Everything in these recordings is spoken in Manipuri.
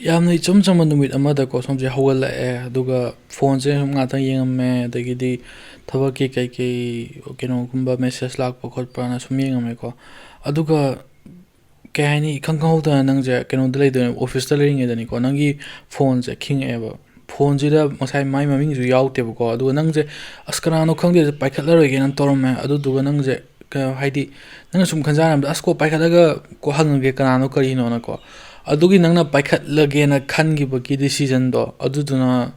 ꯌꯥꯝꯅ ꯏꯆꯝ ꯆꯝꯕ ꯅꯨꯃꯤꯠ ꯑꯃꯗꯀꯣ ꯁꯣꯝꯁꯦ ꯍꯧꯒꯠꯂꯛꯑꯦ ꯑꯗꯨꯒ ꯐꯣꯟꯁꯦ ꯁꯨꯝ ꯉꯥꯛꯇꯪ ꯌꯦꯡꯉꯝꯃꯦ ꯑꯗꯒꯤꯗꯤ ꯊꯕꯛꯀꯤ ꯀꯩꯀꯩ ꯀꯩꯅꯣꯒꯨꯝꯕ ꯃꯦꯁꯦꯖ ꯂꯥꯛꯄ ꯈꯣꯠꯄꯅ ꯁꯨꯝ ꯌꯦꯡꯉꯝꯃꯦꯀꯣ ꯑꯗꯨꯒ ꯀꯩ ꯍꯥꯏꯅꯤ ꯏꯈꯪ ꯈꯪꯍꯧꯗꯅ ꯅꯪꯁꯦ ꯀꯩꯅꯣꯗ ꯂꯩꯗꯣꯏꯅꯦ ꯑꯣꯐꯤꯁꯇ ꯂꯩꯔꯤꯉꯩꯗꯅꯤꯀꯣ ꯅꯪꯒꯤ ꯐꯣꯟꯁꯦ ꯈꯤꯡꯉꯛꯑꯦꯕ ꯐꯣꯟꯁꯤꯗ ꯉꯁꯥꯏ ꯃꯥꯏ ꯃꯃꯤꯡꯁꯨ ꯌꯥꯎꯗꯦꯕꯀꯣ ꯑꯗꯨꯒ ꯅꯪꯁꯦ ꯑꯁ ꯀꯅꯥꯅꯣ ꯈꯪꯗꯦ ꯄꯥꯏꯈꯠꯂꯔꯣꯏꯒꯦꯅ ꯇꯧꯔꯝꯃꯦ ꯑꯗꯨꯗꯨꯒ ꯅꯪꯁꯦ ꯍꯥꯏꯗꯤ ꯅꯪꯅ ꯁꯨꯝ ꯈꯟꯖꯥꯟꯅꯕꯗ ꯑꯁ ꯀꯣ ꯄꯥꯏꯈꯠꯂꯒ ꯀꯣ ꯍꯪꯉꯒꯦ ꯀꯅꯥꯅꯣ ꯀꯔꯤꯅꯣꯅꯀꯣ ꯑꯗꯨꯒꯤ ꯅꯪꯅ ꯄꯥꯏꯈꯠꯂꯒꯦꯅ ꯈꯟꯈꯤꯕꯒꯤ ꯗꯤꯁꯤꯖꯟꯗꯣ ꯑꯗꯨꯗꯨꯅ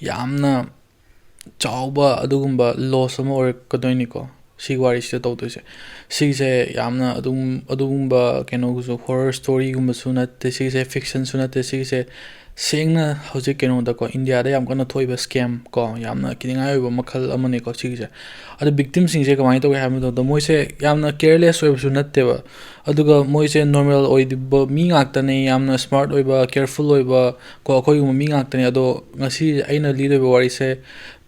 ꯌꯥꯝꯅ ꯆꯥꯎꯕ ꯑꯗꯨꯒꯨꯝꯕ ꯂꯣꯁ ꯑꯃ ꯑꯣꯏꯔꯛꯀꯗꯣꯏꯅꯤꯀꯣ ꯁꯤꯒꯤ ꯋꯥꯔꯤꯁꯤꯗ ꯇꯧꯗꯣꯏꯁꯦ ꯁꯤꯒꯤꯁꯦ ꯌꯥꯝꯅ ꯑꯗꯨꯒꯨꯝꯕ ꯀꯩꯅꯣꯒꯁꯨ ꯍꯣꯔꯔ ꯁ꯭ꯇꯣꯔꯤꯒꯨꯝꯕꯁꯨ ꯅꯠꯇꯦ ꯁꯤꯒꯤꯁꯦ ꯐꯤꯛꯁꯟꯁꯨ ꯅꯠꯇꯦ ꯁꯤꯒꯤꯁꯦ ꯁꯦꯡꯅ ꯍꯧꯖꯤꯛ ꯀꯩꯅꯣꯗꯀꯣ ꯏꯟꯗꯤꯌꯥꯗ ꯌꯥꯝ ꯀꯟꯅ ꯊꯣꯛꯏꯕ ꯁ꯭ꯀꯦꯝ ꯀꯣ ꯌꯥꯝꯅ ꯀꯤꯅꯤꯡꯉꯥꯏ ꯑꯣꯏꯕ ꯃꯈꯜ ꯑꯃꯅꯦꯀꯣ ꯁꯤꯒꯤꯁꯦ ꯑꯗꯣ ꯕꯤꯛꯇꯤꯝꯁꯤꯡꯁꯦ ꯀꯃꯥꯏꯅ ꯇꯧꯒꯦ ꯍꯥꯏꯕ ꯃꯇꯝꯗ ꯃꯣꯏꯁꯦ ꯌꯥꯝꯅ ꯀꯦꯌꯔꯂꯦꯁ ꯑꯣꯏꯕꯁꯨ ꯅꯠꯇꯦꯕ ꯑꯗꯨꯒ ꯃꯣꯏꯁꯦ ꯅꯣꯔꯃꯦꯜ ꯑꯣꯏꯗꯕ ꯃꯤ ꯉꯥꯛꯇꯅꯦ ꯌꯥꯝꯅ ꯁ꯭ꯃꯥꯔꯠ ꯑꯣꯏꯕ ꯀꯦꯌꯔꯐꯨꯜ ꯑꯣꯏꯕ ꯀꯣ ꯑꯩꯈꯣꯏꯒꯨꯝꯕ ꯃꯤ ꯉꯥꯛꯇꯅꯦ ꯑꯗꯣ ꯉꯁꯤ ꯑꯩꯅ ꯂꯤꯗꯣꯏꯕ ꯋꯥꯔꯤꯁꯦ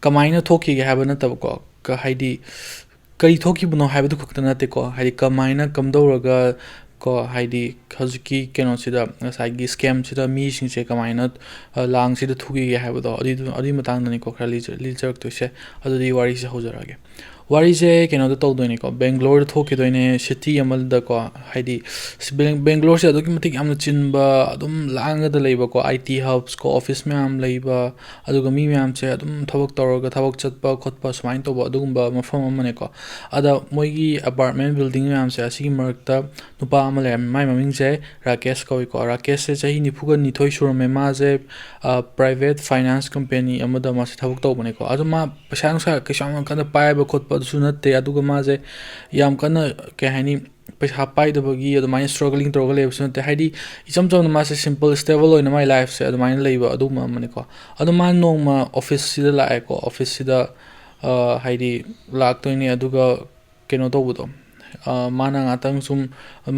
ꯀꯃꯥꯏꯅ ꯊꯣꯛꯈꯤꯒꯦ ꯍꯥꯏꯕ ꯅꯠꯇꯕꯀꯣ ꯍꯥꯏꯗꯤ ꯀꯔꯤ ꯊꯣꯛꯈꯤꯕꯅꯣ ꯍꯥꯏꯕꯗꯨ ꯈꯛꯇ ꯅꯠꯇꯦꯀꯣ ꯍꯥꯏꯗꯤ ꯀꯃꯥꯏꯅ ꯀꯝꯗꯧꯔꯒ ꯀꯣ ꯍꯥꯏꯗꯤ ꯍꯧꯖꯤꯛꯀꯤ ꯀꯩꯅꯣꯁꯤꯗ ꯉꯁꯥꯏꯒꯤ ꯁ꯭ꯀꯦꯝꯁꯤꯗ ꯃꯤꯁꯤꯡꯁꯦ ꯀꯃꯥꯏꯅ ꯂꯥꯡꯁꯤꯗ ꯊꯨꯈꯤꯒꯦ ꯍꯥꯏꯕꯗꯣ ꯑꯗꯨꯒꯤ ꯃꯇꯥꯡꯗꯅꯤꯀꯣ ꯈꯔ ꯂꯤꯖꯔꯛꯇꯣꯏꯁꯦ ꯑꯗꯨꯗꯤ ꯋꯥꯔꯤꯁꯦ ꯍꯧꯖꯔꯛꯑꯒꯦ ꯋꯥꯔꯤꯁꯦ ꯀꯩꯅꯣꯗ ꯇꯧꯗꯣꯏꯅꯤꯀꯣ ꯕꯦꯡꯒ꯭ꯂꯣꯔꯗ ꯊꯣꯛꯈꯤꯗꯣꯏꯅꯦ ꯁꯤꯇꯤ ꯑꯃꯗꯀꯣ ꯍꯥꯏꯗꯤ ꯕꯦꯡꯒ꯭ꯂꯣꯔꯁꯦ ꯑꯗꯨꯛꯀꯤ ꯃꯇꯤꯛ ꯌꯥꯝꯅ ꯆꯤꯟꯕ ꯑꯗꯨꯝ ꯂꯥꯡꯉꯒꯗ ꯂꯩꯕꯀꯣ ꯑꯥꯏ ꯇꯤ ꯍꯕꯁ ꯀꯣ ꯑꯣꯐꯤꯁ ꯃꯌꯥꯝ ꯂꯩꯕ ꯑꯗꯨꯒ ꯃꯤ ꯃꯌꯥꯝꯁꯦ ꯑꯗꯨꯝ ꯊꯕꯛ ꯇꯧꯔꯒ ꯊꯕꯛ ꯆꯠꯄ ꯈꯣꯠꯄ ꯁꯨꯃꯥꯏꯅ ꯇꯧꯕ ꯑꯗꯨꯒꯨꯝꯕ ꯃꯐꯝ ꯑꯃꯅꯦꯀꯣ ꯑꯗ ꯃꯣꯏꯒꯤ ꯑꯄꯥꯔꯠꯃꯦꯟ ꯕꯤꯜꯗꯤꯡ ꯃꯌꯥꯝꯁꯦ ꯑꯁꯤꯒꯤ ꯃꯔꯛꯇ ꯅꯨꯄꯥ ꯑꯃ ꯂꯩꯔꯝꯃꯦ ꯃꯥꯏ ꯃꯃꯤꯡꯁꯦ ꯔꯥꯀꯦꯁ ꯀꯧꯏꯀꯣ ꯔꯥꯀꯦꯁꯁꯦ ꯆꯍꯤ 92 ꯁꯨꯔꯝꯃꯦ ꯃꯥꯁꯦ ꯄ꯭ꯔꯥꯏꯚꯦꯠ ꯐꯥꯏꯅꯥꯟꯁ ꯀꯝꯄꯦꯅꯤ ꯑꯃꯗ ꯃꯥꯁꯦ ꯊꯕꯛ ꯇꯧꯕꯅꯦꯀꯣ ꯑꯗꯣ ꯃꯥ ꯄꯩꯁꯥ ꯅꯨꯡꯁꯥ ꯀꯩꯁꯨ ꯌꯥꯝ ꯀꯟꯅ ꯄꯥꯏꯕ ꯈꯣꯠꯄ ꯑꯗꯨꯁꯨ ꯅꯠꯇꯦ ꯑꯗꯨꯒ ꯃꯥꯁꯦ ꯌꯥꯝ ꯀꯟꯅ ꯀꯩ ꯍꯥꯏꯅꯤ ꯄꯩꯁꯥ ꯄꯥꯏꯗꯕꯒꯤ ꯑꯗꯨꯃꯥꯏꯅ ꯁ꯭ꯇ꯭ꯔꯒꯂꯤꯡ ꯇꯧꯔꯒ ꯂꯩꯕꯁꯨ ꯅꯠꯇꯦ ꯍꯥꯏꯗꯤ ꯏꯆꯝ ꯆꯝꯅ ꯃꯥꯁꯦ ꯁꯤꯝꯄꯜ ꯁ꯭ꯇꯦꯕꯜ ꯑꯣꯏꯅ ꯃꯥꯏ ꯂꯥꯏꯐꯁꯦ ꯑꯗꯨꯃꯥꯏꯅ ꯂꯩꯕ ꯑꯗꯨꯒꯨꯝꯕ ꯑꯃꯅꯦꯀꯣ ꯑꯗꯣ ꯃꯥ ꯅꯣꯡꯃ ꯑꯣꯐꯤꯁꯁꯤꯗ ꯂꯥꯛꯑꯦꯀꯣ ꯑꯣꯐꯤꯁꯁꯤꯗ ꯍꯥꯏꯗꯤ ꯂꯥꯛꯇꯣꯏꯅꯦ ꯑꯗꯨꯒ ꯀꯩꯅꯣ ꯇꯧꯕꯗꯣ ꯃꯥꯅ ꯉꯥꯛꯇꯪ ꯁꯨꯝ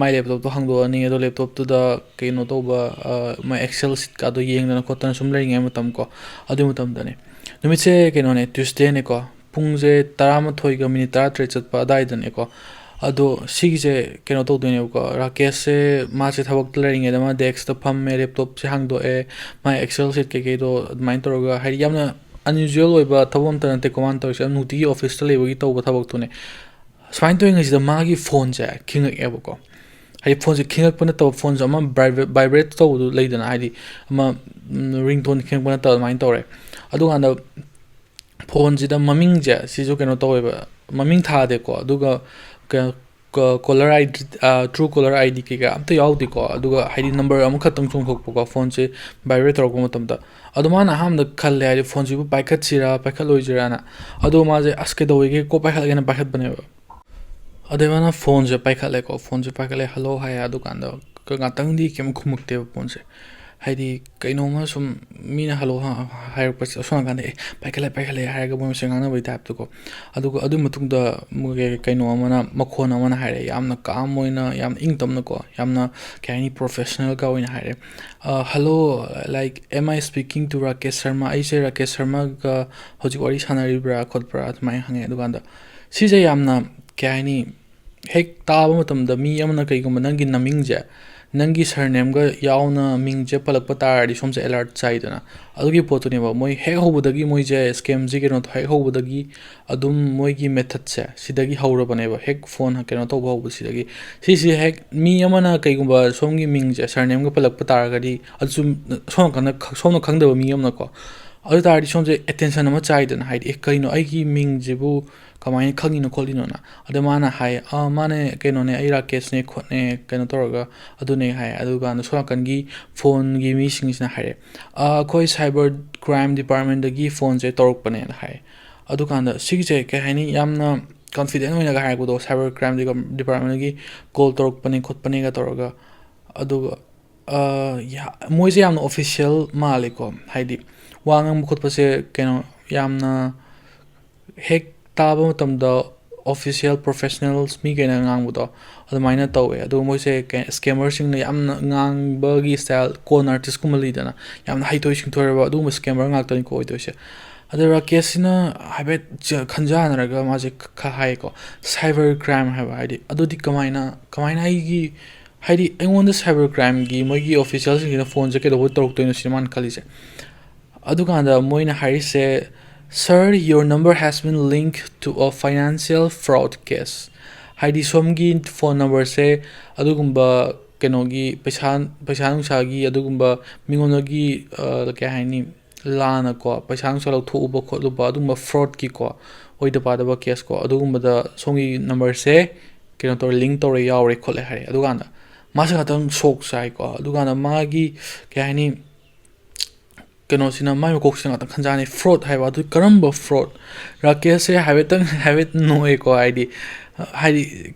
ꯃꯥꯏ ꯂꯦꯞꯇꯣꯞꯇꯣ ꯍꯥꯡꯗꯣꯛꯑꯅꯤ ꯑꯗꯣ ꯂꯦꯞꯇꯣꯞꯇꯨꯗ ꯀꯩꯅꯣ ꯇꯧꯕ ꯃꯥꯏ ꯑꯦꯛꯁꯦꯜ ꯁꯤꯠꯀꯥꯗꯣ ꯌꯦꯡꯗꯅ ꯈꯣꯠꯇꯅ ꯁꯨꯝ ꯂꯩꯔꯤꯉꯩ ꯃꯇꯝ ꯀꯣ ꯑꯗꯨꯒꯤ ꯃꯇꯝꯗꯅꯦ ꯅꯨꯃꯤꯠꯁꯦ ꯀꯩꯅꯣꯅꯦ ꯇ꯭ꯌꯨꯁꯗꯦꯅꯦꯀꯣ ꯄꯨꯡꯁꯦ 11:13 ꯆꯠꯄ ꯑꯗꯥꯏꯗꯅꯦꯀꯣ ꯑꯗꯣ ꯁꯤꯒꯤꯁꯦ ꯀꯩꯅꯣ ꯇꯧꯗꯣꯏꯅꯦꯕꯀꯣ ꯔꯥꯀꯦꯁꯁꯦ ꯃꯥꯁꯦ ꯊꯕꯛꯇ ꯂꯩꯔꯤꯉꯩꯗ ꯃꯥ ꯗꯦꯛꯁꯇ ꯐꯝꯃꯦ ꯂꯦꯞꯇꯣꯞꯁꯦ ꯍꯥꯡꯗꯣꯛꯑꯦ ꯃꯥꯏ ꯑꯦꯛꯁꯦꯜ ꯁꯤꯠ ꯀꯩꯀꯩꯗꯣ ꯑꯗꯨꯃꯥꯏꯅ ꯇꯧꯔꯒ ꯍꯥꯏꯗꯤ ꯌꯥꯝꯅ ꯑꯟꯌꯨꯖꯨꯋꯦꯜ ꯑꯣꯏꯕ ꯊꯕꯛ ꯑꯝꯇ ꯅꯠꯇꯦꯀꯣ ꯃꯥꯅ ꯇꯧꯔꯤꯁꯦ ꯌꯥꯝ ꯅꯨꯡꯇꯤꯒꯤ ꯑꯣꯐꯤꯁꯇ ꯂꯩꯕꯒꯤ ꯇꯧꯕ ꯊꯕꯛꯇꯨꯅꯦ ꯁꯨꯃꯥꯏꯅ ꯇꯧꯔꯤꯉꯩꯁꯤꯗ ꯃꯥꯒꯤ ꯐꯣꯟꯁꯦ ꯈꯤꯡꯉꯛꯑꯦꯕꯀꯣ ꯍꯥꯏꯗꯤ ꯐꯣꯟꯁꯦ ꯈꯤꯡꯉꯛꯄ ꯅꯠꯇꯕ ꯐꯣꯟꯁꯦ ꯑꯃ ꯚꯥꯏꯕ꯭ꯔꯦꯠ ꯇꯧꯕꯗꯨ ꯂꯩꯗꯅ ꯍꯥꯏꯗꯤ ꯑꯃ ꯔꯤꯡꯇꯣꯟ ꯈꯤꯡꯉꯛꯄ ꯅꯠꯇꯕ ꯑꯗꯨꯃꯥꯏꯅ ꯇꯧꯔꯦ ꯑꯗꯨꯀꯥꯟꯗ ꯐꯣꯟꯁꯤꯗ ꯃꯃꯤꯡꯁꯦ ꯁꯤꯁꯨ ꯀꯩꯅꯣ ꯇꯧꯋꯦꯕ ꯃꯃꯤꯡ ꯊꯥꯗꯦꯀꯣ ꯑꯗꯨꯒ caller I D true caller I D ꯀꯩꯀꯥ ꯑꯝꯇ ꯌꯥꯎꯗꯦꯀꯣ ꯑꯗꯨꯒ ꯍꯥꯏꯗꯤ ꯅꯝꯕꯔ ꯑꯃꯈꯛꯇꯪ ꯆꯣꯡꯊꯣꯛꯄꯀꯣ ꯐꯣꯟꯁꯦ ꯚꯥꯏꯕ꯭ꯔꯦꯠ ꯇꯧꯔꯛꯄ ꯃꯇꯝꯗ ꯑꯗꯣ ꯃꯥꯅ ꯑꯍꯥꯟꯕꯗ ꯈꯜꯂꯦ ꯍꯥꯏꯗꯤ ꯐꯣꯟꯁꯤꯕꯨ ꯄꯥꯏꯈꯠꯁꯤꯔꯥ ꯄꯥꯏꯈꯠꯂꯣꯏꯁꯤꯔꯥꯅ ꯑꯗꯣ ꯃꯥꯁꯦ ꯑꯁ ꯀꯩꯗꯧꯋꯤꯒꯦ ꯀꯣ ꯄꯥꯏꯈꯠꯂꯒꯦꯅ ꯄꯥꯏꯈꯠꯄꯅꯦꯕ ꯑꯗꯩ ꯃꯥꯅ ꯐꯣꯟꯁꯦ ꯄꯥꯏꯈꯠꯂꯦꯀꯣ ꯐꯣꯟꯁꯦ ꯄꯥꯏꯈꯠꯂꯦ ꯍꯜꯂꯣ ꯍꯥꯏꯌꯦ ꯑꯗꯨꯀꯥꯟꯗ ꯉꯥꯛꯇꯪꯗꯤ ꯀꯩꯝ ꯈꯨꯝꯃꯛꯇꯦꯕ ꯐꯣꯟꯁꯦ ꯍꯥꯏꯗꯤ ꯀꯩꯅꯣꯝꯃ ꯁꯨꯝ ꯃꯤꯅ ꯍꯜꯂꯣ ꯍꯥꯏꯔꯛꯄꯁꯦ ꯑꯁꯣꯝ ꯅꯥꯀꯥꯟꯗ ꯄꯥꯏꯈꯠꯂꯦ ꯍꯥꯏꯔꯒ ꯃꯣꯏ ꯃꯁꯦꯟ ꯉꯥꯡꯅꯕꯒꯤ ꯇꯥꯏꯞꯇꯀꯣ ꯑꯗꯨꯒ ꯑꯗꯨꯒꯤ ꯃꯇꯨꯡꯗ ꯀꯩꯅꯣ ꯑꯃꯅ ꯃꯈꯣꯟ ꯑꯃꯅ ꯍꯥꯏꯔꯛꯑꯦ ꯌꯥꯝꯅ ꯀꯥꯝ ꯑꯣꯏꯅ ꯌꯥꯝꯅ ꯏꯪ ꯇꯞꯅꯀꯣ ꯌꯥꯝꯅ ꯀꯩ ꯍꯥꯏꯅꯤ ꯄ꯭ꯔꯣꯐꯦꯁꯅꯦꯜꯒ ꯑꯣꯏꯅ ꯍꯥꯏꯔꯛꯑꯦ ꯍꯜꯂꯣ ꯂꯥꯏꯛ ꯑꯦꯝ ꯑꯥꯏ ꯁ꯭ꯄꯤꯀꯤꯡ ꯇꯨ ꯔꯥꯀꯦꯁ ꯁꯔꯃ ꯑꯩꯁꯦ ꯔꯥꯀꯦꯁ ꯁꯔꯃꯒ ꯍꯧꯖꯤꯛ ꯋꯥꯔꯤ ꯁꯥꯟꯅꯔꯤꯕ꯭ꯔꯥ ꯈꯣꯠꯄ꯭ꯔꯥ ꯑꯗꯨꯃꯥꯏꯅ ꯍꯪꯉꯦ ꯑꯗꯨꯀꯥꯟꯗ ꯁꯤꯁꯦ ꯌꯥꯝꯅ ꯀꯩ ꯍꯥꯏꯅꯤ ꯍꯦꯛ ꯇꯥꯕ ꯃꯇꯝꯗ ꯃꯤ ꯑꯃꯅ ꯀꯩꯒꯨꯝꯕ ꯅꯪꯒꯤ ꯅꯃꯤꯡꯁꯦ ꯅꯪꯒꯤ ꯁꯔꯅꯦꯝꯒ ꯌꯥꯎꯅ ꯃꯤꯡꯁꯦ ꯄꯜꯂꯛꯄ ꯇꯥꯔꯗꯤ ꯁꯣꯝꯁꯦ ꯑꯦꯂꯔꯠ ꯆꯥꯏꯗꯅ ꯑꯗꯨꯒꯤ ꯄꯣꯠꯇꯨꯅꯦꯕ ꯃꯣꯏ ꯍꯦꯛ ꯍꯧꯕꯗꯒꯤ ꯃꯣꯏꯁꯦ ꯁ꯭ꯀꯦꯝꯁꯤ ꯀꯩꯅꯣ ꯍꯦꯛ ꯍꯧꯕꯗꯒꯤ ꯑꯗꯨꯝ ꯃꯣꯏꯒꯤ ꯃꯦꯊꯠꯁꯦ ꯁꯤꯗꯒꯤ ꯍꯧꯔꯕꯅꯦꯕ ꯍꯦꯛ ꯐꯣꯟ ꯀꯩꯅꯣ ꯇꯧꯕ ꯍꯧꯕꯁꯤꯗꯒꯤ ꯁꯤꯁꯦ ꯍꯦꯛ ꯃꯤ ꯑꯃꯅ ꯀꯩꯒꯨꯝꯕ ꯁꯣꯝꯒꯤ ꯃꯤꯡꯁꯦ ꯁꯔꯅꯦꯝꯒ ꯄꯜꯂꯛꯄ ꯇꯥꯔꯒꯗꯤ ꯑꯗꯨꯁꯨ ꯁꯣꯝꯅ ꯈꯪꯗꯕ ꯃꯤ ꯑꯃꯅꯀꯣ ꯑꯗꯨ ꯇꯥꯔꯗꯤ ꯁꯣꯝꯁꯦ ꯑꯦꯇꯦꯟꯁꯟ ꯑꯃ ꯆꯥꯏꯗꯅ ꯍꯥꯏꯗꯤ ꯀꯩꯅꯣ ꯑꯩꯒꯤ ꯃꯤꯡꯁꯤꯕꯨ ꯀꯃꯥꯏꯅ ꯈꯪꯉꯤꯅꯣ ꯈꯣꯠꯂꯤꯅꯣꯅ ꯑꯗ ꯃꯥꯅ ꯍꯥꯏ ꯃꯥꯅꯦ ꯀꯩꯅꯣꯅꯦ ꯑꯩ ꯔꯥꯀꯦꯁꯅꯦ ꯈꯣꯠꯅꯦ ꯀꯩꯅꯣ ꯇꯧꯔꯒ ꯑꯗꯨꯅꯦ ꯍꯥꯏ ꯑꯗꯨꯀꯥꯟꯗ ꯁꯣꯝ ꯅꯥꯀꯟꯒꯤ ꯐꯣꯟꯒꯤ ꯃꯤꯁꯤꯡꯁꯤꯅ ꯍꯥꯏꯔꯛꯑꯦ ꯑꯩꯈꯣꯏ ꯁꯥꯏꯕꯔ ꯀ꯭ꯔꯥꯏꯝ ꯗꯤꯄꯥꯔꯠꯃꯦꯟꯗꯒꯤ ꯐꯣꯟꯁꯦ ꯇꯧꯔꯛꯄꯅꯦꯅ ꯍꯥꯏ ꯑꯗꯨꯀꯥꯟꯗ ꯁꯤꯒꯤꯁꯦ ꯀꯩ ꯍꯥꯏꯅꯤ ꯌꯥꯝꯅ ꯀꯟꯐꯤꯗꯦꯟ ꯑꯣꯏꯅꯒ ꯍꯥꯏꯔꯛꯄꯗꯣ ꯁꯥꯏꯕꯔ ꯀ꯭ꯔꯥꯏꯝ ꯗꯤꯄꯥꯔꯠꯃꯦꯟꯗꯒꯤ ꯀꯣꯜ ꯇꯧꯔꯛꯄꯅꯦ ꯈꯣꯠꯄꯅꯦꯒ ꯇꯧꯔꯒ ꯑꯗꯨꯒ ꯃꯣꯏꯁꯦ ꯌꯥꯝꯅ ꯑꯣꯐꯤꯁꯤꯌꯦꯜ ꯃꯥꯜꯂꯦꯀꯣ ꯍꯥꯏꯗꯤ ꯋꯥ ꯉꯥꯡꯕ ꯈꯣꯠꯄꯁꯦ ꯀꯩꯅꯣ ꯌꯥꯝꯅ ꯍꯦꯛ ꯇꯥꯕ ꯃꯇꯝꯗ ꯑꯣꯐꯤꯁꯤꯌꯦꯜ ꯄ꯭ꯔꯣꯐꯦꯁꯅꯦꯜꯁ ꯃꯤꯈꯩꯅ ꯉꯥꯡꯕꯗꯣ ꯑꯗꯨꯃꯥꯏꯅ ꯇꯧꯋꯦ ꯑꯗꯨꯒ ꯃꯣꯏꯁꯦ ꯁ꯭ꯀꯦꯃꯔꯁꯤꯡꯅ ꯌꯥꯝꯅ ꯉꯥꯡꯕꯒꯤ ꯁ꯭ꯇꯥꯏꯜ ꯀꯣꯟ ꯑꯥꯔꯇꯤꯁꯀꯨꯝꯕ ꯂꯩꯗꯅ ꯌꯥꯝꯅ ꯍꯩꯊꯣꯏ ꯁꯤꯡꯊꯣꯏꯔꯕ ꯑꯗꯨꯒꯨꯝꯕ ꯁ꯭ꯀꯦꯃꯔ ꯉꯥꯛꯇꯅꯤꯀꯣ ꯑꯣꯏꯗꯣꯏꯁꯦ ꯑꯗꯣ ꯔꯥꯀꯦꯁꯁꯤꯅ ꯍꯥꯏꯐꯦꯠ ꯈꯟꯖꯥꯟꯅꯔꯒ ꯃꯥꯁꯦ ꯍꯥꯏꯌꯦꯀꯣ ꯁꯥꯏꯕꯔ ꯀ꯭ꯔꯥꯏꯝ ꯍꯥꯏꯕ ꯍꯥꯏꯗꯤ ꯑꯗꯨꯗꯤ ꯀꯃꯥꯏꯅ ꯍꯥꯏꯗꯤ ꯑꯩꯉꯣꯟꯗ ꯁꯥꯏꯕꯔ ꯀ꯭ꯔꯥꯏꯝꯒꯤ ꯃꯣꯏꯒꯤ ꯑꯣꯐꯤꯁꯤꯌꯦꯜꯁꯤꯡꯁꯤꯅ ꯐꯣꯟꯁꯦ ꯀꯩꯗꯧꯕ ꯇꯧꯔꯛꯇꯣꯏꯅꯣ ꯁꯤꯅ ꯃꯥꯅ ꯈꯜꯂꯤꯁꯦ ꯑꯗꯨꯀꯥꯟꯗ ꯃꯣꯏꯅ ꯍꯥꯏꯔꯤꯁꯦ sir your number has been link to a financial fraud case ꯍꯥꯏꯗꯤ ꯁꯣꯝꯒꯤ ꯐꯣꯟ ꯅꯝꯕꯔꯁꯦ ꯑꯗꯨꯒꯨꯝꯕ ꯀꯩꯅꯣꯒꯤ ꯄꯩꯁꯥ ꯅꯨꯡꯁꯥꯒꯤ ꯑꯗꯨꯒꯨꯝꯕ ꯃꯤꯉꯣꯟꯗꯒꯤ ꯀꯩ ꯍꯥꯏꯅꯤ ꯂꯥꯟꯅꯀꯣ ꯄꯩꯁꯥ ꯅꯨꯡꯁꯥ ꯂꯧꯊꯣꯛꯎꯕ ꯈꯣꯠꯂꯨꯕ ꯑꯗꯨꯒꯨꯝꯕ ꯐ꯭ꯔꯣꯗꯀꯤꯀꯣ ꯑꯣꯏꯗ ꯄꯥꯗꯕ ꯀꯦꯁꯀꯣ ꯑꯗꯨꯒꯨꯝꯕꯗ ꯁꯣꯝꯒꯤ ꯅꯝꯕꯔꯁꯦ ꯀꯩꯅꯣ ꯇꯧꯔꯦ ꯂꯤꯡꯛ ꯇꯧꯔꯦ ꯌꯥꯎꯔꯦ ꯈꯣꯠꯂꯦ ꯍꯥꯏꯔꯦ ꯑꯗꯨꯀꯥꯟꯗ ꯃꯥꯁꯦ ꯉꯥꯛꯇꯪ ꯁꯣꯛ ꯆꯥꯏꯀꯣ ꯑꯗꯨꯀꯥꯟꯗ ꯃꯥꯒꯤ ꯀꯩ ꯍꯥꯏꯅꯤ ꯀꯩꯅꯣꯁꯤꯅ ꯃꯥꯏ ꯃꯀꯣꯛꯁꯤꯅ ꯉꯥꯛꯇꯪ ꯈꯟꯖꯥꯅꯤ ꯐ꯭ꯔꯣꯗ ꯍꯥꯏꯕ ꯑꯗꯨ ꯀꯔꯝꯕ ꯐ꯭ꯔꯣꯗ ꯔꯥꯀꯦꯁꯁꯦ ꯍꯥꯏꯐꯦꯠ ꯅꯣꯛꯑꯦꯀꯣ ꯍꯥꯏꯗꯤ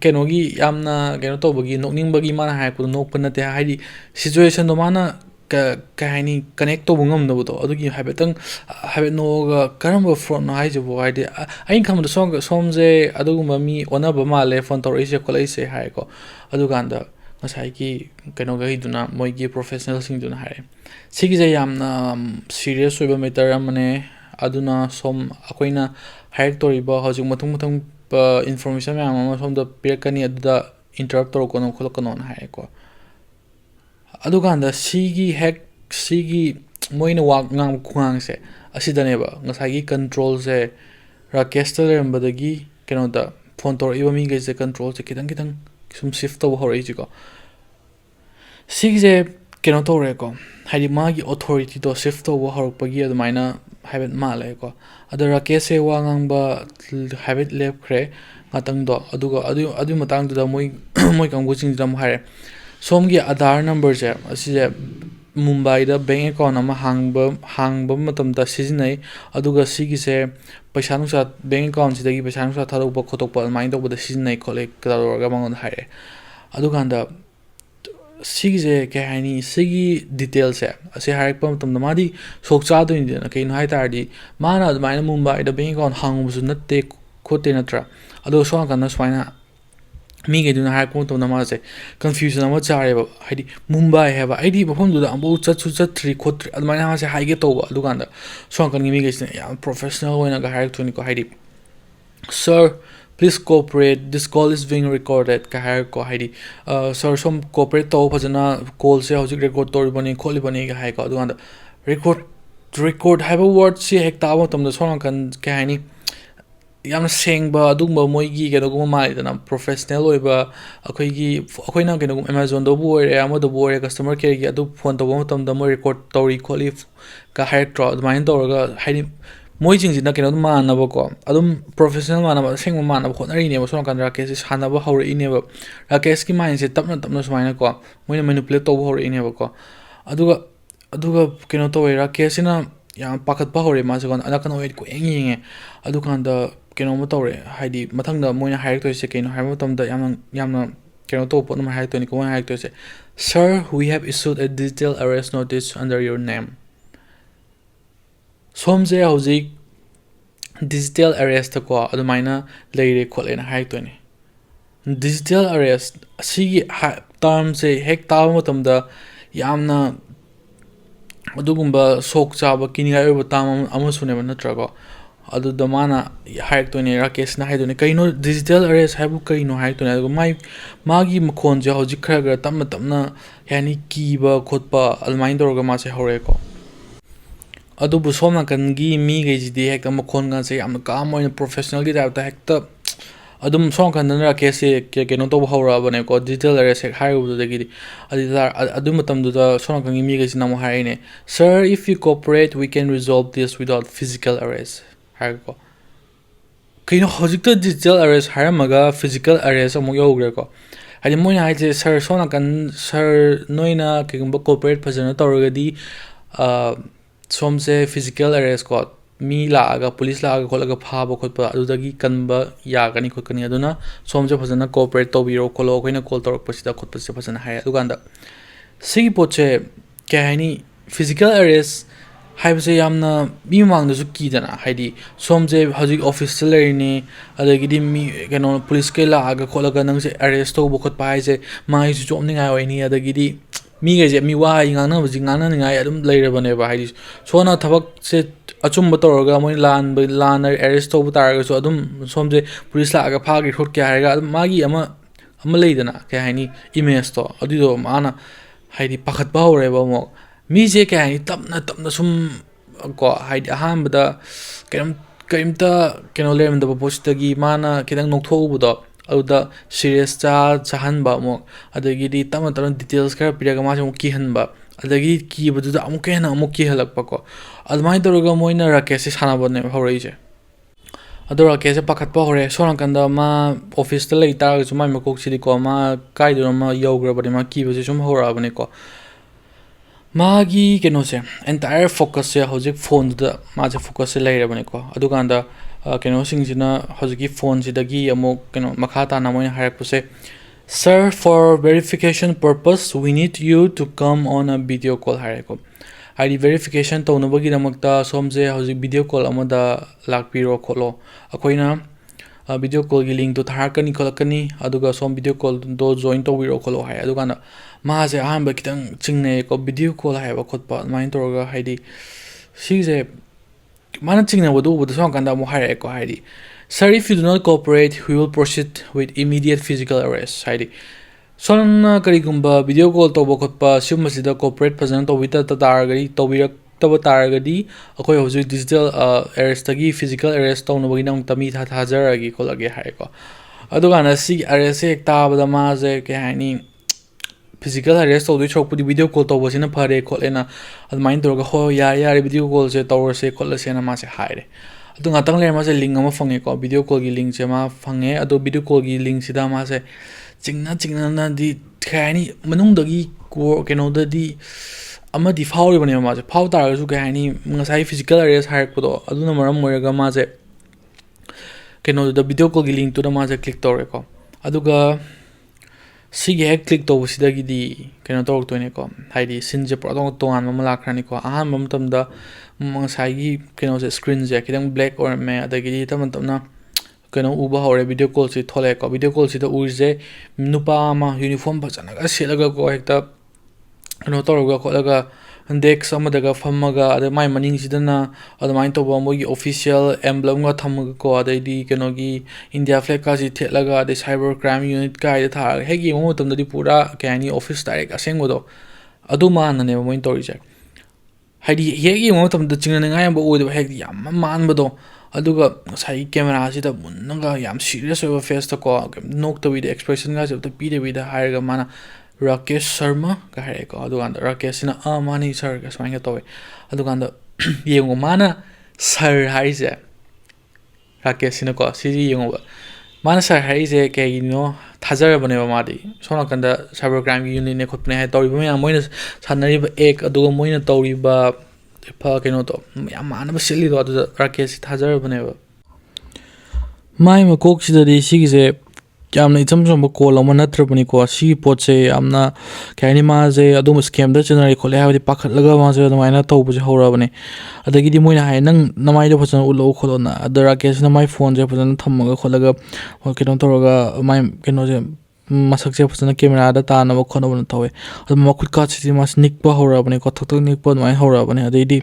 ꯀꯩꯅꯣꯒꯤ ꯌꯥꯝꯅ ꯀꯩꯅꯣ ꯇꯧꯕꯒꯤ ꯅꯣꯛꯅꯤꯡꯕꯒꯤ ꯃꯥꯅ ꯍꯥꯏꯔꯛꯄꯗꯣ ꯅꯣꯛꯄ ꯅꯠꯇꯦ ꯍꯥꯏꯗꯤ ꯁꯤꯆꯨꯋꯦꯁꯟꯗꯣ ꯃꯥꯅ ꯀꯩ ꯍꯥꯏꯅꯤ ꯀꯅꯦꯛ ꯇꯧꯕ ꯉꯝꯗꯕꯗꯣ ꯑꯗꯨꯒꯤ ꯍꯥꯏꯐꯦꯠ ꯅꯣꯛꯑꯒ ꯀꯔꯝꯕ ꯐ꯭ꯔꯣꯗꯅꯣ ꯍꯥꯏꯁꯤꯕꯨ ꯍꯥꯏꯗꯤ ꯑꯩꯅ ꯈꯟꯕꯗ ꯁꯣꯝꯁꯦ ꯑꯗꯨꯒꯨꯝꯕ ꯃꯤ ꯑꯣꯟꯅꯕ ꯃꯥꯜꯂꯦ ꯐꯣꯟ ꯇꯧꯔꯛꯏꯁꯦ ꯈꯣꯠꯂꯛꯏꯁꯦ ꯍꯥꯏꯀꯣ ꯑꯗꯨꯀꯥꯟꯗ ꯉꯁꯥꯏꯒꯤ ꯀꯩꯅꯣꯈꯩꯗꯨꯅ ꯃꯣꯏꯒꯤ ꯄ꯭ꯔꯣꯐꯦꯁꯅꯦꯜꯁꯤꯡꯗꯨꯅ ꯍꯥꯏꯔꯦ ꯁꯤꯒꯤꯁꯦ ꯌꯥꯝꯅ ꯁꯤꯔꯤꯌꯁ ꯑꯣꯏꯕ ꯃꯦꯇꯔ ꯑꯃꯅꯦ ꯑꯗꯨꯅ ꯁꯣꯝ ꯑꯩꯈꯣꯏꯅ ꯍꯥꯏꯔꯛꯇꯧꯔꯤꯕ ꯍꯧꯖꯤꯛ ꯃꯊꯪ ꯏꯟꯐꯣꯔꯃꯦꯁꯟ ꯃꯌꯥꯝ ꯑꯃ ꯁꯣꯝꯗ ꯄꯤꯔꯛꯀꯅꯤ ꯑꯗꯨꯗ ꯏꯟꯇꯔꯞ ꯇꯧꯔꯛꯀꯅꯣ ꯈꯣꯠꯂꯛꯀꯅꯣꯅ ꯍꯥꯏꯔꯦꯀꯣ ꯑꯗꯨꯀꯥꯟꯗ ꯁꯤꯒꯤ ꯃꯣꯏꯅ ꯋꯥ ꯉꯥꯡꯕ ꯈꯨꯉꯥꯡꯁꯦ ꯑꯁꯤꯗꯅꯦꯕ ꯉꯁꯥꯏꯒꯤ ꯀꯟꯇ꯭ꯔꯣꯜꯁꯦ ꯔꯥꯀꯦꯁꯇ ꯂꯩꯔꯝꯕꯗꯒꯤ ꯀꯩꯅꯣꯗ ꯐꯣꯟ ꯇꯧꯔꯛꯏꯕ ꯃꯤꯈꯩꯁꯦ ꯀꯟꯇ꯭ꯔꯣꯜꯁꯦ ꯈꯤꯇꯪ ꯁꯨꯝ ꯁꯤꯐ ꯇꯧꯕ ꯍꯧꯔꯛꯏꯁꯤꯀꯣ ꯁꯤꯒꯤꯁꯦ ꯀꯩꯅꯣ ꯇꯧꯔꯦꯀꯣ ꯍꯥꯏꯗꯤ ꯃꯥꯒꯤ ꯑꯣꯊꯣꯔꯤꯇꯤꯗꯣ ꯁꯤꯐ ꯇꯧꯕ ꯍꯧꯔꯛꯄꯒꯤ ꯑꯗꯨꯃꯥꯏꯅ ꯍꯥꯏꯐꯦꯠ ꯃꯥꯜꯂꯦꯀꯣ ꯑꯗꯣ ꯔꯥꯀꯦꯁꯁꯦ ꯋꯥ ꯉꯥꯡꯕ ꯍꯥꯏꯐꯦꯠ ꯂꯦꯞꯈ꯭ꯔꯦ ꯉꯥꯛꯇꯪꯗꯣ ꯑꯗꯨꯒ ꯑꯗꯨꯒꯤ ꯃꯇꯥꯡꯗꯨꯗ ꯃꯣꯏ ꯀꯥꯡꯕꯨꯁꯤꯡꯁꯤꯗ ꯑꯃꯨꯛ ꯍꯥꯏꯔꯦ ꯁꯣꯝꯒꯤ ꯑꯙꯥꯔ ꯅꯝꯕꯔꯁꯦ ꯑꯁꯤꯁꯦ ꯃꯨꯝꯕꯥꯏꯗ ꯕꯦꯡ ꯑꯦꯀꯥꯎꯟ ꯑꯃ ꯍꯥꯡꯕ ꯃꯇꯝꯗ ꯁꯤꯖꯤꯟꯅꯩ ꯑꯗꯨꯒ ꯁꯤꯒꯤꯁꯦ ꯄꯩꯁꯥ ꯅꯨꯡꯁꯥ ꯕꯦꯡ ꯑꯦꯀꯥꯎꯟꯁꯤꯗꯒꯤ ꯄꯩꯁꯥ ꯅꯨꯡꯁꯥ ꯊꯥꯗꯣꯛꯄ ꯈꯣꯠꯇꯣꯛꯄ ꯑꯗꯨꯃꯥꯏꯅ ꯇꯧꯕꯗ ꯁꯤꯖꯤꯟꯅꯩ ꯈꯣꯠꯂꯦ ꯇꯧꯔꯒ ꯃꯉꯣꯟꯗ ꯍꯥꯏꯔꯛꯑꯦ ꯑꯗꯨꯀꯥꯟꯗ ꯁꯤꯒꯤꯁꯦ ꯀꯩ ꯍꯥꯏꯅꯤ ꯁꯤꯒꯤ ꯗꯤꯇꯦꯜꯁꯦ ꯑꯁꯤ ꯍꯥꯏꯔꯛꯄ ꯃꯇꯝꯗ ꯃꯥꯗꯤ ꯁꯣꯛ ꯆꯥꯗꯣꯏꯅꯤꯗꯅ ꯀꯩꯅꯣ ꯍꯥꯏ ꯇꯥꯔꯗꯤ ꯃꯥꯅ ꯑꯗꯨꯃꯥꯏꯅ ꯃꯨꯝꯕꯥꯏꯗ ꯕꯦꯡ ꯑꯦꯀꯥꯎꯟ ꯍꯥꯡꯉꯨꯕꯁꯨ ꯅꯠꯇꯦ ꯈꯣꯠꯇꯦ ꯅꯠꯇ꯭ꯔꯥ ꯑꯗꯣ ꯁꯣꯝ ꯅꯥꯀꯟꯗ ꯁꯨꯃꯥꯏꯅ ꯃꯤꯈꯩꯗꯨꯅ ꯍꯥꯏꯔꯛꯄ ꯃꯇꯝꯗ ꯃꯥꯁꯦ ꯀꯟꯐ꯭ꯌꯨꯖꯟ ꯑꯃ ꯆꯥꯔꯦꯕ ꯍꯥꯏꯗꯤ ꯃꯨꯝꯕꯥꯏ ꯍꯥꯏꯕ ꯑꯩꯗꯤ ꯃꯐꯝꯗꯨꯗ ꯑꯃꯨꯐꯥꯎ ꯆꯠꯇ꯭ꯔꯤ ꯈꯣꯠꯇ꯭ꯔꯤ ꯑꯗꯨꯃꯥꯏꯅ ꯃꯥꯁꯦ ꯍꯥꯏꯒꯦ ꯇꯧꯕ ꯑꯗꯨꯀꯥꯟꯗ ꯁꯣꯝ ꯅꯥꯀꯟꯒꯤ ꯃꯤꯈꯩꯁꯤꯅ ꯌꯥꯝ ꯄ꯭ꯔꯣꯐꯦꯁꯅꯦꯜ ꯑꯣꯏꯅꯒ ꯍꯥꯏꯔꯛꯇꯣꯏꯅꯤꯀꯣ ꯍꯥꯏꯗꯤ sir please cooperate this call is being recorded ꯀ ꯍꯥꯏꯔꯀꯣ ꯍꯥꯏꯗꯤ ꯁꯔ ꯁꯣꯝ ꯀꯣꯑꯣꯄꯔꯦꯠ ꯇꯧ ꯐꯖꯅ ꯀꯣꯜꯁꯦ ꯍꯧꯖꯤꯛ ꯔꯦꯀꯣꯔꯠ ꯇꯧꯔꯤꯕꯅꯤ ꯈꯣꯠꯂꯤꯕꯅꯤꯒ ꯍꯥꯏꯀꯣ ꯑꯗꯨꯀꯥꯟꯗ ꯔꯦꯀꯣꯔꯠ ꯍꯥꯏꯕ ꯋꯥꯔꯗꯁꯤ ꯍꯦꯛ ꯇꯥꯕ ꯃꯇꯝꯗ ꯁꯣꯝ ꯅꯥꯀꯟ ꯀꯩ ꯍꯥꯏꯅꯤ ꯌꯥꯝꯅ ꯁꯦꯡꯕ ꯑꯗꯨꯒꯨꯝꯕ ꯃꯣꯏꯒꯤ ꯀꯩꯅꯣꯒꯨꯝꯕ ꯃꯥꯜꯂꯤꯗꯅ ꯄ꯭ꯔꯣꯐꯦꯁꯅꯦꯜ ꯑꯣꯏꯕ ꯑꯩꯈꯣꯏꯅ ꯀꯩꯅꯣꯒꯨꯝꯕ ꯑꯦꯃꯥꯖꯣꯟꯗꯕꯨ ꯑꯣꯏꯔꯦ ꯑꯃꯗꯕꯨ ꯑꯣꯏꯔꯦ ꯀꯁꯇꯃꯔ ꯀꯦꯌꯔꯒꯤ ꯑꯗꯨ ꯐꯣꯟ ꯇꯧꯕ ꯃꯇꯝꯗ ꯃꯣꯏ ꯔꯦꯀꯣꯔꯠ ꯇꯧꯔꯤ ꯈꯣꯠꯂꯤ ꯀ ꯍꯥꯏꯔꯛꯇ꯭ꯔꯣ ꯑꯗꯨꯃꯥꯏꯅ ꯇꯧꯔꯒ ꯍꯥꯏꯗꯤ ꯃꯣꯏꯁꯤꯡꯁꯤꯅ ꯀꯩꯅꯣ ꯃꯥꯟꯅꯕꯀꯣ ꯑꯗꯨꯝ ꯄ꯭ꯔꯣꯐꯦꯁꯅꯦꯜ ꯃꯥꯟꯅꯕ ꯑꯁꯦꯡꯕ ꯃꯥꯟꯅꯕ ꯍꯣꯠꯅꯔꯤꯅꯦꯕ ꯁꯣꯝ ꯅꯥꯀꯟꯗ ꯔꯥꯀꯦꯁꯁꯦ ꯁꯥꯟꯅꯕ ꯍꯧꯔꯛꯏꯅꯦꯕ ꯔꯥꯀꯦꯁꯀꯤ ꯃꯥꯏꯟꯁꯦ ꯇꯞꯅ ꯁꯨꯃꯥꯏꯅꯀꯣ ꯃꯣꯏꯅ ꯃꯦꯅꯤꯄꯨꯂꯦꯠ ꯇꯧꯕ ꯍꯧꯔꯛꯏꯅꯦꯕꯀꯣ ꯑꯗꯨꯒ ꯀꯩꯅꯣ ꯇꯧꯋꯦ ꯔꯥꯀꯦꯁꯁꯤꯅ ꯌꯥꯝ ꯄꯥꯈꯠꯄ ꯍꯧꯔꯦ ꯃꯥꯁꯦꯀꯣ ꯑꯅꯛ ꯑꯣꯏꯗꯤ ꯀꯣꯌꯦꯡ ꯌꯦꯡꯉꯦ ꯑꯗꯨꯀꯥꯟꯗ ꯀꯩꯅꯣꯝꯃ ꯇꯧꯔꯦ ꯍꯥꯏꯗꯤ ꯃꯊꯪꯗ ꯃꯣꯏꯅ ꯍꯥꯏꯔꯛꯇꯣꯏꯁꯦ ꯀꯩꯅꯣ ꯍꯥꯏꯕ ꯃꯇꯝꯗ ꯌꯥꯝꯅ ꯀꯩꯅꯣ ꯇꯧꯕ ꯄꯣꯠ ꯑꯃ ꯍꯥꯏꯔꯛꯇꯣꯏꯅꯤꯀꯣ ꯃꯣꯏꯅ ꯍꯥꯏꯔꯛꯇꯣꯏꯁꯦ sir we help issue a digital address notice under your name ꯁꯣꯝꯁꯦ ꯍꯧꯖꯤꯛ ꯗꯤꯖꯤꯇꯦꯜ ꯑꯦꯔꯦꯁꯇꯀꯣ ꯑꯗꯨꯃꯥꯏꯅ ꯂꯩꯔꯦ ꯈꯣꯠꯂꯦꯅ ꯍꯥꯏꯔꯛꯇꯣꯏꯅꯦ ꯗꯤꯖꯤꯇꯦꯜ ꯑꯔꯦꯁ ꯑꯁꯤꯒꯤ ꯇꯥꯔꯝꯁꯦ ꯍꯦꯛ ꯇꯥꯕ ꯃꯇꯝꯗ ꯌꯥꯝꯅ ꯑꯗꯨꯒꯨꯝꯕ ꯁꯣꯛ ꯆꯥꯕ ꯀꯤꯅꯤꯡꯉꯥꯏ ꯑꯣꯏꯕ ꯇꯥꯝ ꯑꯃꯁꯨꯅꯦꯕ ꯅꯠꯇ꯭ꯔꯀꯣ ꯑꯗꯨꯗ ꯃꯥꯅ ꯍꯥꯏꯔꯛꯇꯣꯏꯅꯦ ꯔꯥꯀꯦꯁꯅ ꯍꯥꯏꯗꯣꯏꯅꯦ ꯀꯩꯅꯣ ꯗꯤꯖꯤꯇꯦꯜ ꯑꯔꯦꯁ ꯍꯥꯏꯕꯨ ꯀꯩꯅꯣ ꯍꯥꯏꯔꯛꯇꯣꯏꯅꯦ ꯑꯗꯨꯒ ꯃꯥꯒꯤ ꯃꯈꯣꯟꯁꯦ ꯍꯧꯖꯤꯛ ꯈꯔ ꯇꯞꯅ ꯌꯥꯅꯤ ꯀꯤꯕ ꯈꯣꯠꯄ ꯑꯗꯨꯃꯥꯏꯅ ꯇꯧꯔꯒ ꯃꯥꯁꯦ ꯍꯧꯔꯛꯑꯦꯀꯣ ꯑꯗꯨꯕꯨ ꯁꯣꯝ ꯅꯥꯀꯟꯒꯤ ꯃꯤꯈꯩꯁꯤꯗꯤ ꯍꯦꯛꯇ ꯃꯈꯣꯟꯒꯁꯦ ꯌꯥꯝꯅ ꯀꯥꯝ ꯑꯣꯏꯅ ꯄ꯭ꯔꯣꯐꯦꯁꯅꯦꯜꯒꯤ ꯇꯥꯏꯞꯇ ꯍꯦꯛꯇ ꯑꯗꯨꯝ ꯁꯣꯝ ꯅꯥꯀꯟꯗꯅ ꯔꯥꯀꯦꯁꯁꯦ ꯀꯩꯅꯣ ꯇꯧꯕ ꯍꯧꯔꯛꯑꯕꯅꯦꯀꯣ ꯗꯤꯖꯤꯇꯦꯜ ꯑꯦꯔꯦꯁ ꯍꯦꯛ ꯍꯥꯏꯔꯨꯕꯗꯒꯤꯗꯤ ꯑꯗꯨ ꯃꯇꯝꯗꯨꯗ ꯁꯣꯝ ꯅꯥꯀꯟꯒꯤ ꯃꯤꯈꯩꯁꯤꯅ ꯑꯃꯨꯛ ꯍꯥꯏꯔꯛꯏꯅꯦ sir if you cooperate we can resolve this without physical address ꯍꯥꯏꯔꯒꯀꯣ ꯀꯩꯅꯣ ꯍꯧꯖꯤꯛꯇ ꯗꯤꯖꯤꯇꯦꯜ ꯑꯦꯔꯦꯁ ꯍꯥꯏꯔꯝꯃꯒ ꯐꯤꯖꯤꯀꯦꯜ ꯑꯦꯔꯦꯁ ꯑꯃꯨꯛ ꯌꯧꯈ꯭ꯔꯦꯀꯣ ꯍꯥꯏꯗꯤ ꯃꯣꯏꯅ ꯍꯥꯏꯁꯦ ꯁꯔ ꯁꯣꯝ ꯅꯥꯀꯟ ꯁꯔ ꯅꯣꯏꯅ ꯀꯩꯒꯨꯝꯕ ꯀꯣꯑꯣꯄꯔꯦꯠ ꯐꯖꯅ ꯇꯧꯔꯒꯗꯤ ꯁꯣꯝꯁꯦ ꯐꯤꯖꯤꯀꯦल ꯑꯦꯔꯦꯁ ꯀꯣ ꯃꯤ ꯂꯥꯛꯑꯒ ꯄꯨꯂꯤꯁ ꯂꯥꯛꯑꯒ ꯈꯣꯠꯂꯒ ꯐꯥꯕ ꯈꯣꯠꯄ ꯑꯗꯨꯗꯒꯤ ꯀꯟꯕ ꯌꯥꯒꯅꯤ ꯈꯣꯠꯀꯅꯤ ꯑꯗꯨꯅ ꯁꯣꯝꯁꯦ ꯐꯖꯅ ꯀꯣꯑꯣꯄꯔꯦꯠ ꯇꯧꯕꯤꯔꯣ ꯈꯣꯠꯂꯣ ꯑꯩꯈꯣꯏꯅ ꯀꯣꯜ ꯇꯧꯔꯛꯄꯁꯤꯗ ꯈꯣꯠꯄꯁꯦ ꯐꯖꯅ ꯍꯥꯏꯔꯦ ꯑꯗꯨꯀꯥꯟꯗ ꯁꯤꯒꯤ ꯄꯣꯠꯁꯦ ꯀꯩ ꯍꯥꯏꯅꯤ ꯐꯤꯖꯤꯀꯦꯜ ꯑꯦꯔꯦꯁ ꯍꯥꯏꯕꯁꯦ ꯌꯥꯝꯅ ꯃꯤ ꯃꯃꯥꯡꯗꯁꯨ ꯀꯤꯗꯅ ꯍꯥꯏꯗꯤ ꯁꯣꯝꯁꯦ ꯍꯧꯖꯤꯛ ꯑꯣꯐꯤꯁꯇ ꯂꯩꯔꯤꯅꯤ ꯑꯗꯒꯤꯗꯤ ꯃꯤ ꯀꯩꯅꯣ ꯄꯨꯂꯤꯁꯀꯩ ꯂꯥꯛꯑꯒ ꯈꯣꯠꯂꯒ ꯅꯪꯁꯦ ꯑꯦꯔꯦꯁ ꯇꯧꯕ ꯈꯣꯠꯄ ꯍꯥꯏꯁꯦ ꯃꯥꯒꯤꯁꯨ ꯆꯣꯞꯅꯤꯡꯉꯥꯏ ꯑꯣꯏꯅꯤ ꯑꯗꯒꯤꯗꯤ ꯃꯤꯈꯩꯁꯦ ꯃꯤ ꯋꯥ ꯉꯥꯡꯅꯅꯤꯡꯉꯥꯏ ꯑꯗꯨꯝ ꯂꯩꯔꯕꯅꯦꯕ ꯍꯥꯏꯗꯤ ꯁꯣꯝꯅ ꯊꯕꯛꯁꯦ ꯑꯆꯨꯝꯕ ꯇꯧꯔꯒ ꯃꯣꯏꯅ ꯂꯥꯟꯅ ꯑꯦꯔꯦꯁ ꯇꯧꯕ ꯇꯥꯔꯒꯁꯨ ꯑꯗꯨꯝ ꯁꯣꯝꯁꯦ ꯄꯨꯂꯤꯁ ꯂꯥꯛꯑꯒ ꯐꯥꯒꯦ ꯈꯣꯠꯀꯦ ꯍꯥꯏꯔꯒ ꯑꯗꯨꯝ ꯃꯥꯒꯤ ꯑꯃ ama leidana kay haini image to adudo mana haidi pakhat ba hore ba mo mi je kay haini tapna sum ko haidi ahambada kaimta keno lem da postagi mana kidang noktho ubudo aduda serious chahan ba mo adagi di tamataran details kara piraga ma mo ki han ba adagi ki budu amuk hena amuk ki halak pa ko admai doroga moina rakesh sana bone horei je adora kese pakhat pa hore soran kanda ma office ta lei tar chu mai makok chidi ko ma kai do ma yogra bari ma ki bose sum hora bane ko magi keno se entire focus se hojik phone da ma je focus se lei bane ko adu kanda keno sing jina hojiki phone si dagi amok keno makha ta na moina harak puse sir for verification purpose we need you to come on a video call hareko ID verification to nabagi namakta somje hojik video call amada lakpiro kholo akoina video call gi link to tharakani kholakani aduga som video call do join to wiro kholo hai aduga na ma je ahamba kitang chingne ko video call hai ba khotpa main torga haidi sije mana chingna bodu bodu som kanda mo hai ko haidi sir if you do not cooperate we will proceed with immediate physical arrest haidi Sona karigumba video call to bokotpa sumasida corporate fazana to wita taragari to birak taba taragadi akoi hoju digital arrest tagi physical arrest to no bagina tami tha thajaragi kolage hai ko adugana si arrest ek tabada ma je ke hani physical arrest to du chokpudi video call to bosina phare kholena admain to ga ho ya video call je tower se kholase na ma se haire adu ngatang le ma se link ama fange ko video call gi link je ma fange adu video call gi link sida ma se chingna na di khani manung dagi ko keno da di ama di fauri bane ma je phau tar su khani ngasai physical arrest harak podo aduna maram moiraga ma je keno da video call gi link to da ma je click tore ko aduga sige click to sidagi di keno tor to ne ko haidi sin je pro to an ma lakrani ko ahan mam tam da ngasai gi keno je screen je kidang black or me adagi tam na kano uba hore video call si thole ko video call si da urje nupa ma uniform bachana ga selaga ko hekta kano toroga kholaga dex amadaga fammaga ade mai maning sidana adamain to ba mogi official emblem ga thamaga ko ade di kano gi india flag ka si thelaga ade cyber crime unit ka ide tha hegi mo tam da di pura kani office direct aseng godo adu ma na ne mo intori je haidi hegi mo tam da chingna ngai ba odo hegi yam man bado aduga sai camera sida munanga yam serious over face to ko nok to with expression ga jab to pide with hire ga mana Rakesh Sharma ga hire ko aduga Rakesh na mani sir ga swang ga to aduga yengo mana sir haise Rakesh na ko siri yengo mana sir haise ke no thajar bane ba madi sona kanda cyber crime unit ne khotne hai tori ba moina sanari ba ek aduga moina tori ba pa keno to yamana ba sili do adu rakesh thajar bane ba mai ma kok sida di sigise yamna icham chom ba call ama natra bani ko si pot se amna kaini ma je adum scam da channel khole ha di pakhat laga ma je maina to bu je hora bane adagi di moina hai nang namai do phachana ulo kholo na adu rakesh na mai phone je phachana thamaga kholaga keno toroga mai keno je masak je phachana camera da ta na ba khono ban tawe adu ma khut ka chi ma sneak pa hora bane ko thok nik pa mai hora bane adai di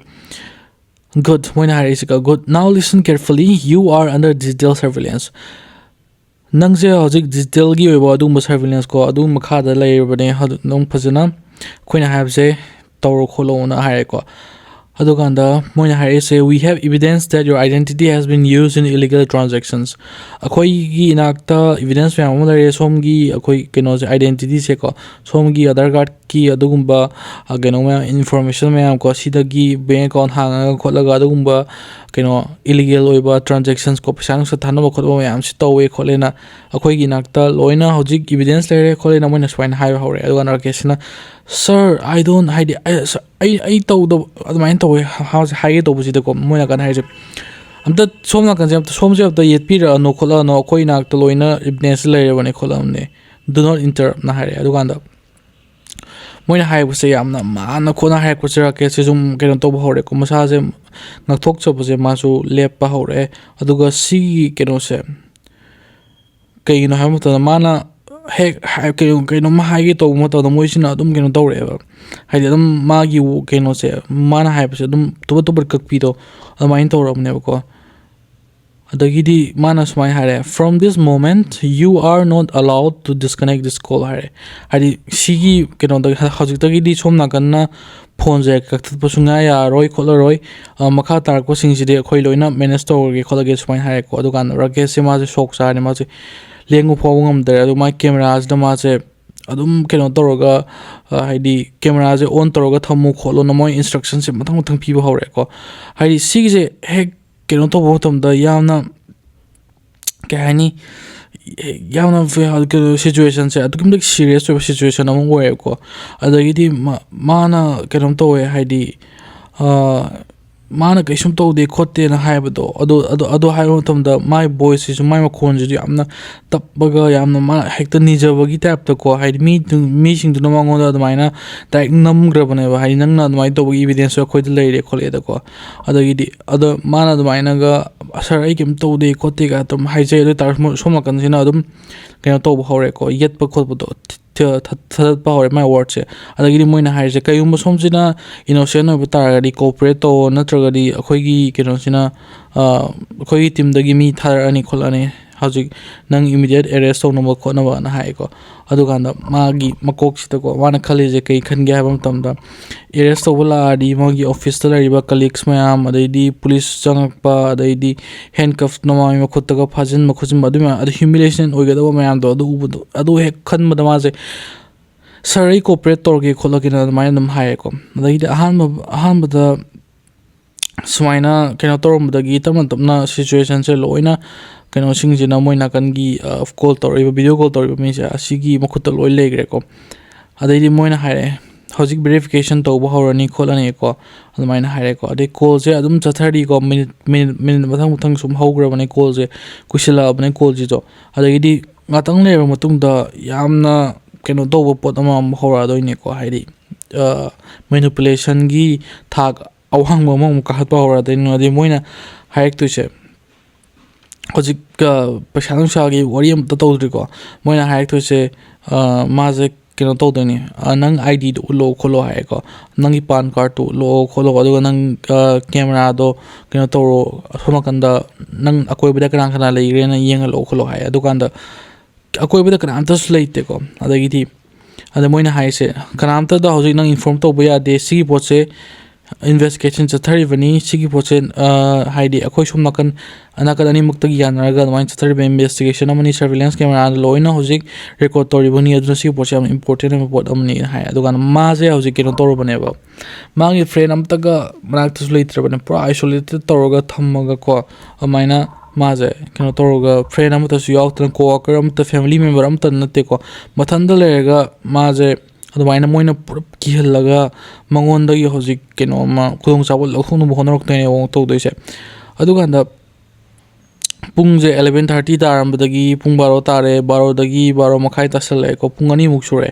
good moina hai is good now listen carefully you are under digital surveillance nangje hojik digital gi oiba adu surveillance ko adu makha da lai bane nong phajana khoina habse tawro kholo na hai ko adu ganda moina hai say we have evidence that your identity has been used in illegal transactions akhoi gi inakta evidence me amada re somgi akhoi keno je identity se ko somgi aadhar card ki adugumba keno me information me am ko sidagi bank account hanga kholaga adugumba keno illegal oiba transactions ko pisang sa thana khotba me am si towe kholena akhoi gi inakta loina hojik evidence lere kholena moina swine hai hore adu ganda kesna sir I don't hide I to the admain to how high to busi ko moina kan haije amta somna kan jam somje of the yet pira no khola no koina to loina evidence lere bane kholam ne do not interrupt na hare adu ganda moina hai buse amna mana khona hai ko chira ke sum ke to hore ko masa je ngakthok chobje masu lep pa hore aduga si ke no se ke no ha mata mana hek ke no ma hai to mo to mo sina dum ke no to re ba hai dum ma gi ke no se mana hai buse dum to kak pi to amain to ram ne ko adagidi mana sumai hare from this moment you are not allowed to disconnect this call hare hari sigi keno da hajik tagidi somna kanna phone je kaktat pasunga ya roi kholoroi makha tar ko sing jide khoi loina manage to ge kholage sumai hare ko adukan rakesh se ma je shok sa ne ma je lengu phawungam der adu my cameras da ma je adum keno toroga haidi camera je on toroga thamu kholo na moi instruction se mathang mathang piba hore ko haidi sigi je hek keno to bottom da yamna kahani yamna ve situation se adu kimdik serious situation among way ko adagidi mana keno to we haidi mana kaisum to de khote na haibado ado hairo tamda my voice is my khon ji amna tapbaga yamna ma hekta nijabagi tap to ko haid mi sing du na mango da maina direct nam grabane ba haid nang na mai to evidence ko de leire khole da ko adagidi ado mana da maina ga sir ai kim to de khote ga tum haijai do tar soma kan sina adum kena to hore ko yet pa khot do thad pa hore my word se adagidi moina haije kayum somjina innocent no batara cooperate to natraga di akhoi gi keno sina akhoi team dagi mi thar ani kholani hajik nang immediate arrest to no ko na ba na hai ko aduganda magi makok sita ko wana khali je kai khan ge habam tam da arrest to bula di magi office ta riba colleagues mayam adai di police changak pa adai di handcuff no ma ma khutta ga phajin ma khujin adu ma adu humiliation oi ga da mayam do adu he khan ma da ma je sarai cooperate tor ge kholagi na mai nam hai ko adai di ahan ba da sumaina kena torom da gi tam na situation se loina kena sing jina moina kan gi call tor video call tor mi se asigi makhuta loi legre ko adai di moina haire hojik verification to ba horani kholani ko admaina haire ko adai call je adum chathari ko minute mathang sum hogra bane call je kusila bane call ji jo adai di ngatang le matung da yamna keno to bo pot ama hora doi ne ko hairi manipulation gi thak awang mom ka hat pa hora den adi moina haik tu se hojik pasang sa gi wari am to to ko moina haik tu se ma je keno to doni nang id do lo kholo hai ko nangi pan card to lo kholo adu nang camera do keno to ro soma kanda nang akoi bida kan khana le re na yeng lo kholo hai adu kanda akoi bida kan antas leite ko adagi thi ada moina hai se kanamta da hojik nang inform to boya de sigi poche investigation chathari bani sigi poche haidi akoi sum nakan anakan ani mukta gi yanaraga main chathari be investigation amani surveillance camera loina hojik record tori bani adu sigi poche am important report amani hai adu kan ma je hojik keno tor bane ba magi friend am taga manak tu leitre bane pura isolated toroga thamaga ko amaina maje keno toroga friend am ta su yaw tan co-worker am ta family member am ta natte ko mathanda lega maje admaina moina pura kihallaga mangonda gi hojik keno ma khudong chawal lokhung no honok tene ong to doise aduganda pungje 11:30 tarambadagi pung 12 tare 12 dagi 12 makhai tasale ko pung ani muk sure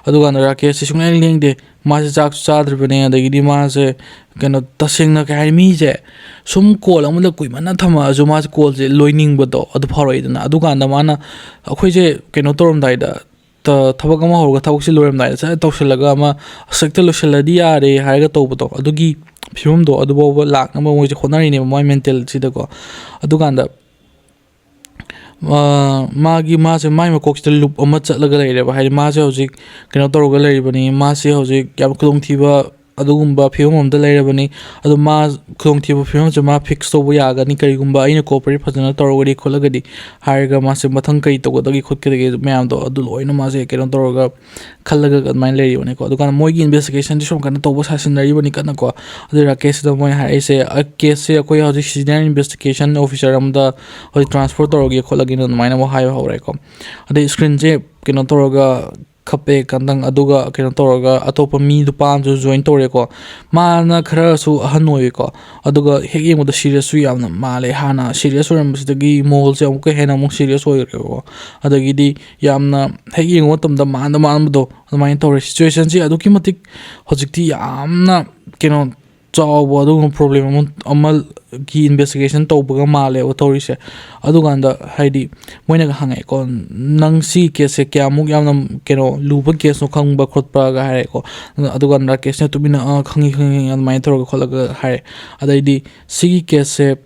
aduganda rakesh sungai lengde ma chak chadr bane adagi di ma se keno tasengna ka mi je sum call amula kuimana thama azuma call je loining bodo adu phoroidana aduganda mana akhoi je keno torom daida thawak ama horga thawak si loram dai sa tawselaga ama sakta loseladi are haiga tawbodo adugi phimum do adu bo lak na mo je khonari ne moi mental sida ko aduganda magi ma se mai ma koksta loop ama chatlaga leire ba hai ma se hojik keno toroga leire bani ma se hojik yam klong thiba adugumba phimum da leire bani adu ma klong thiba phimum je ma fix to bu yaga ni kari gumba ina cooperate phajana torogadi kholagadi haiga ma se mathang kai to godagi khotkege mayam do adu loina ma se keno toroga khallaga mai leire bani ko adukan moi gi investigation di som kana to bo sasin dari bani kana ko adu rakesh da moi hai se a case se koi hojik senior investigation officer am da hoi transfer torogi kholagi no mai na mo hai hore ko adu screen je keno toroga khape kandang aduga keno toroga atopa mi du pan jo join tore ko mana khara su hanoi ko aduga hege mo da serious su yamna male hana serious ram sidagi mol se amko hena mo serious oi ko adagi di yamna hege mo tam da man do main tore situation ji aduki matik hojikti yamna keno chaw adu problem amal ki investigation to baga male authority aduganda haidi moina ga hangai ko nangsi case kya muk yamna keno luba case no khangba khotpa ga hare ko aduganda case ne tumina khangi an mai thor ga kholaga hare adaidi sigi case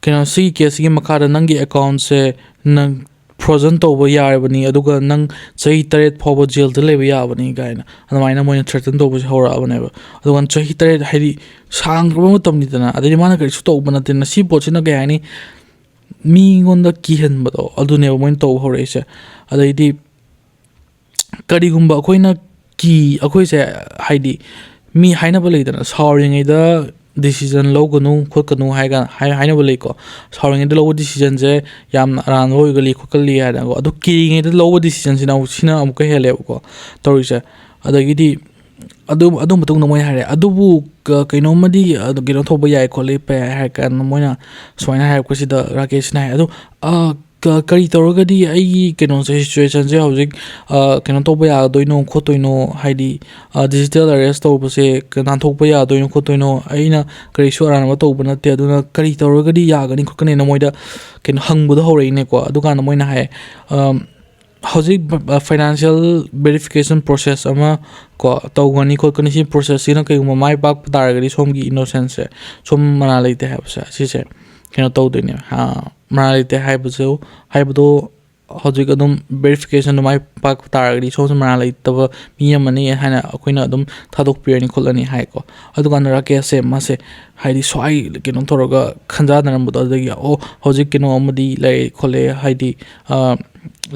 kena si case gi makara nangi account se nang frozen toba yarabani aduga nang chahi taret phoba jail de leba yabani gaina adamaina moina threaten toba hora abane ba aduga chahi taret haidi sang ro matam ni dana adani mana kari su toba na tin si pochina ga yani mi ngonda ki hen ba do adune moin to hore se adaidi kari gumba akoina ki akoi se haidi mi haina ba leidana sawring da decision loganu khokanu haiga haina ba leiko sawring da logo decision je yam ran roi gali khokali hada go adu ki ngai da logo decision sina amuka hele ko torise adagidi adu matung moi hare adubu kaino madi adu gino thoba yai khole pe ha kan moina soina ha ko sida rakesh na adu kari torogadi ai kaino situation je hojik kaino toba ya doino khotoino haidi digital arrest toba se kan thokpa ya doino khotoino aina kari su arana toba na te aduna kari torogadi ya gani khokane na moida kaino hangbuda horeine ko adu kan moina ha hojik financial verification process ama ko tawgani khokani si process sina kai mai bak taragadi somgi innocence som mana leite ha sa si se kaino tawdine ha mana leite haibdo hojik adum verification mai pak taragadi som mana leite ba mi amani hana akoina adum thadok pirani kholani hai ko adugan rake se mase haidi swai kaino toroga khanja danam bodo dagi o hojik kino amadi lai khole haidi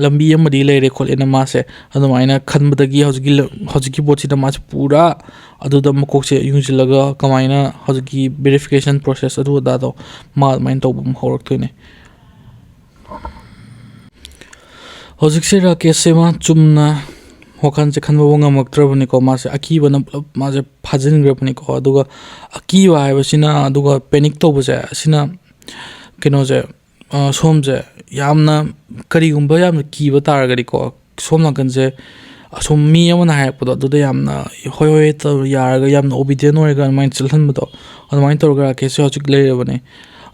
lambi amadi leire kholena mase adumaina khanbadagi hojiki bochi da mas pura aduda makokse yungjilaga kamaina hojiki verification process adu da do ma main to bum horoktoine hojik se ra case ma chumna hokan je khanba wonga maktrabani ko mase akiba na mase phajin grapani ko aduga akiba haibasina aduga panic to boja sina kino je somje yamna karigumba yamna kiba taragari ko somna kanje som mi amana haipado aduda yamna hoi to yaraga yamna obedient oiga main chilhan bado admain torga kese hojik lerebane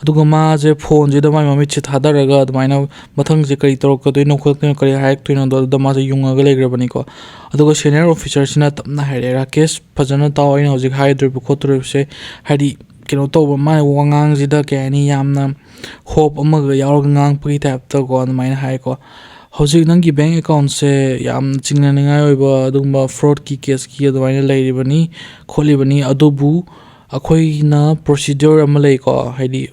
aduga ma je phone je da mai mami chi thadaraga admaina mathang je kari torok ko no khok kari haik tuino do ma je yunga ga legrabani ko aduga senior officer sina tamna hairera case phajana taw ina hojik haidre bu khotre se hadi kino to ma wangang jida ke ani yamna hope amaga yaw ngang pagi tap to go on mine hai ko hojik nangi bank account se yam chingna ningai oiba adumba fraud ki case ki adwaina leiri bani kholi bani adubu akhoi na procedure amalei ko haidi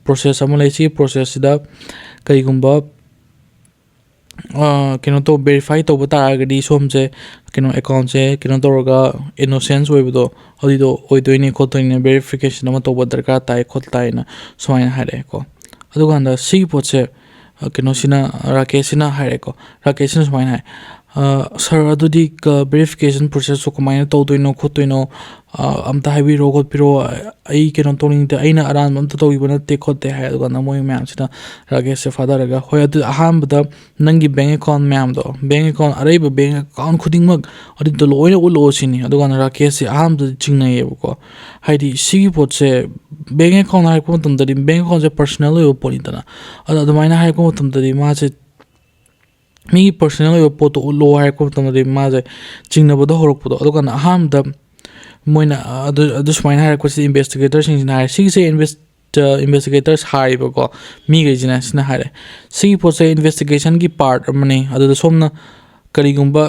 process amalei si process da kai gumba kino to verify to bata agadi somje kino account se kino toroga innocence oibudo odido oidoini khotoine verification ama to badarka tai khotaina soina hare ko aduganda si poche kino sina rakesina hare ko rakesina soina sir adudi verification process so kamaina to doino khotoino amta habi rogot piro ai kino toning te aina aran amta to ibana te khote hai aduganda moi ma'am sina rakes father raga hoy adu aham bada nangi bank account ma'am do bank account araiba bank account khuding mak adi to loina ulo sini aduganda rakes aham da chingna yebo haidi sigi potse bank account hai ko tum dari bank account je personal yo politana adu maina hai ko tum dari ma se mi personal yo poto ulo hai ko tum dari ma je chingna bodo horok bodo aduganda aham da moina adu smaina hai ko investigators in hai sigi se investigators hai ko mi ge jina sina hai sigi potse investigation ki part mane adu somna karigumba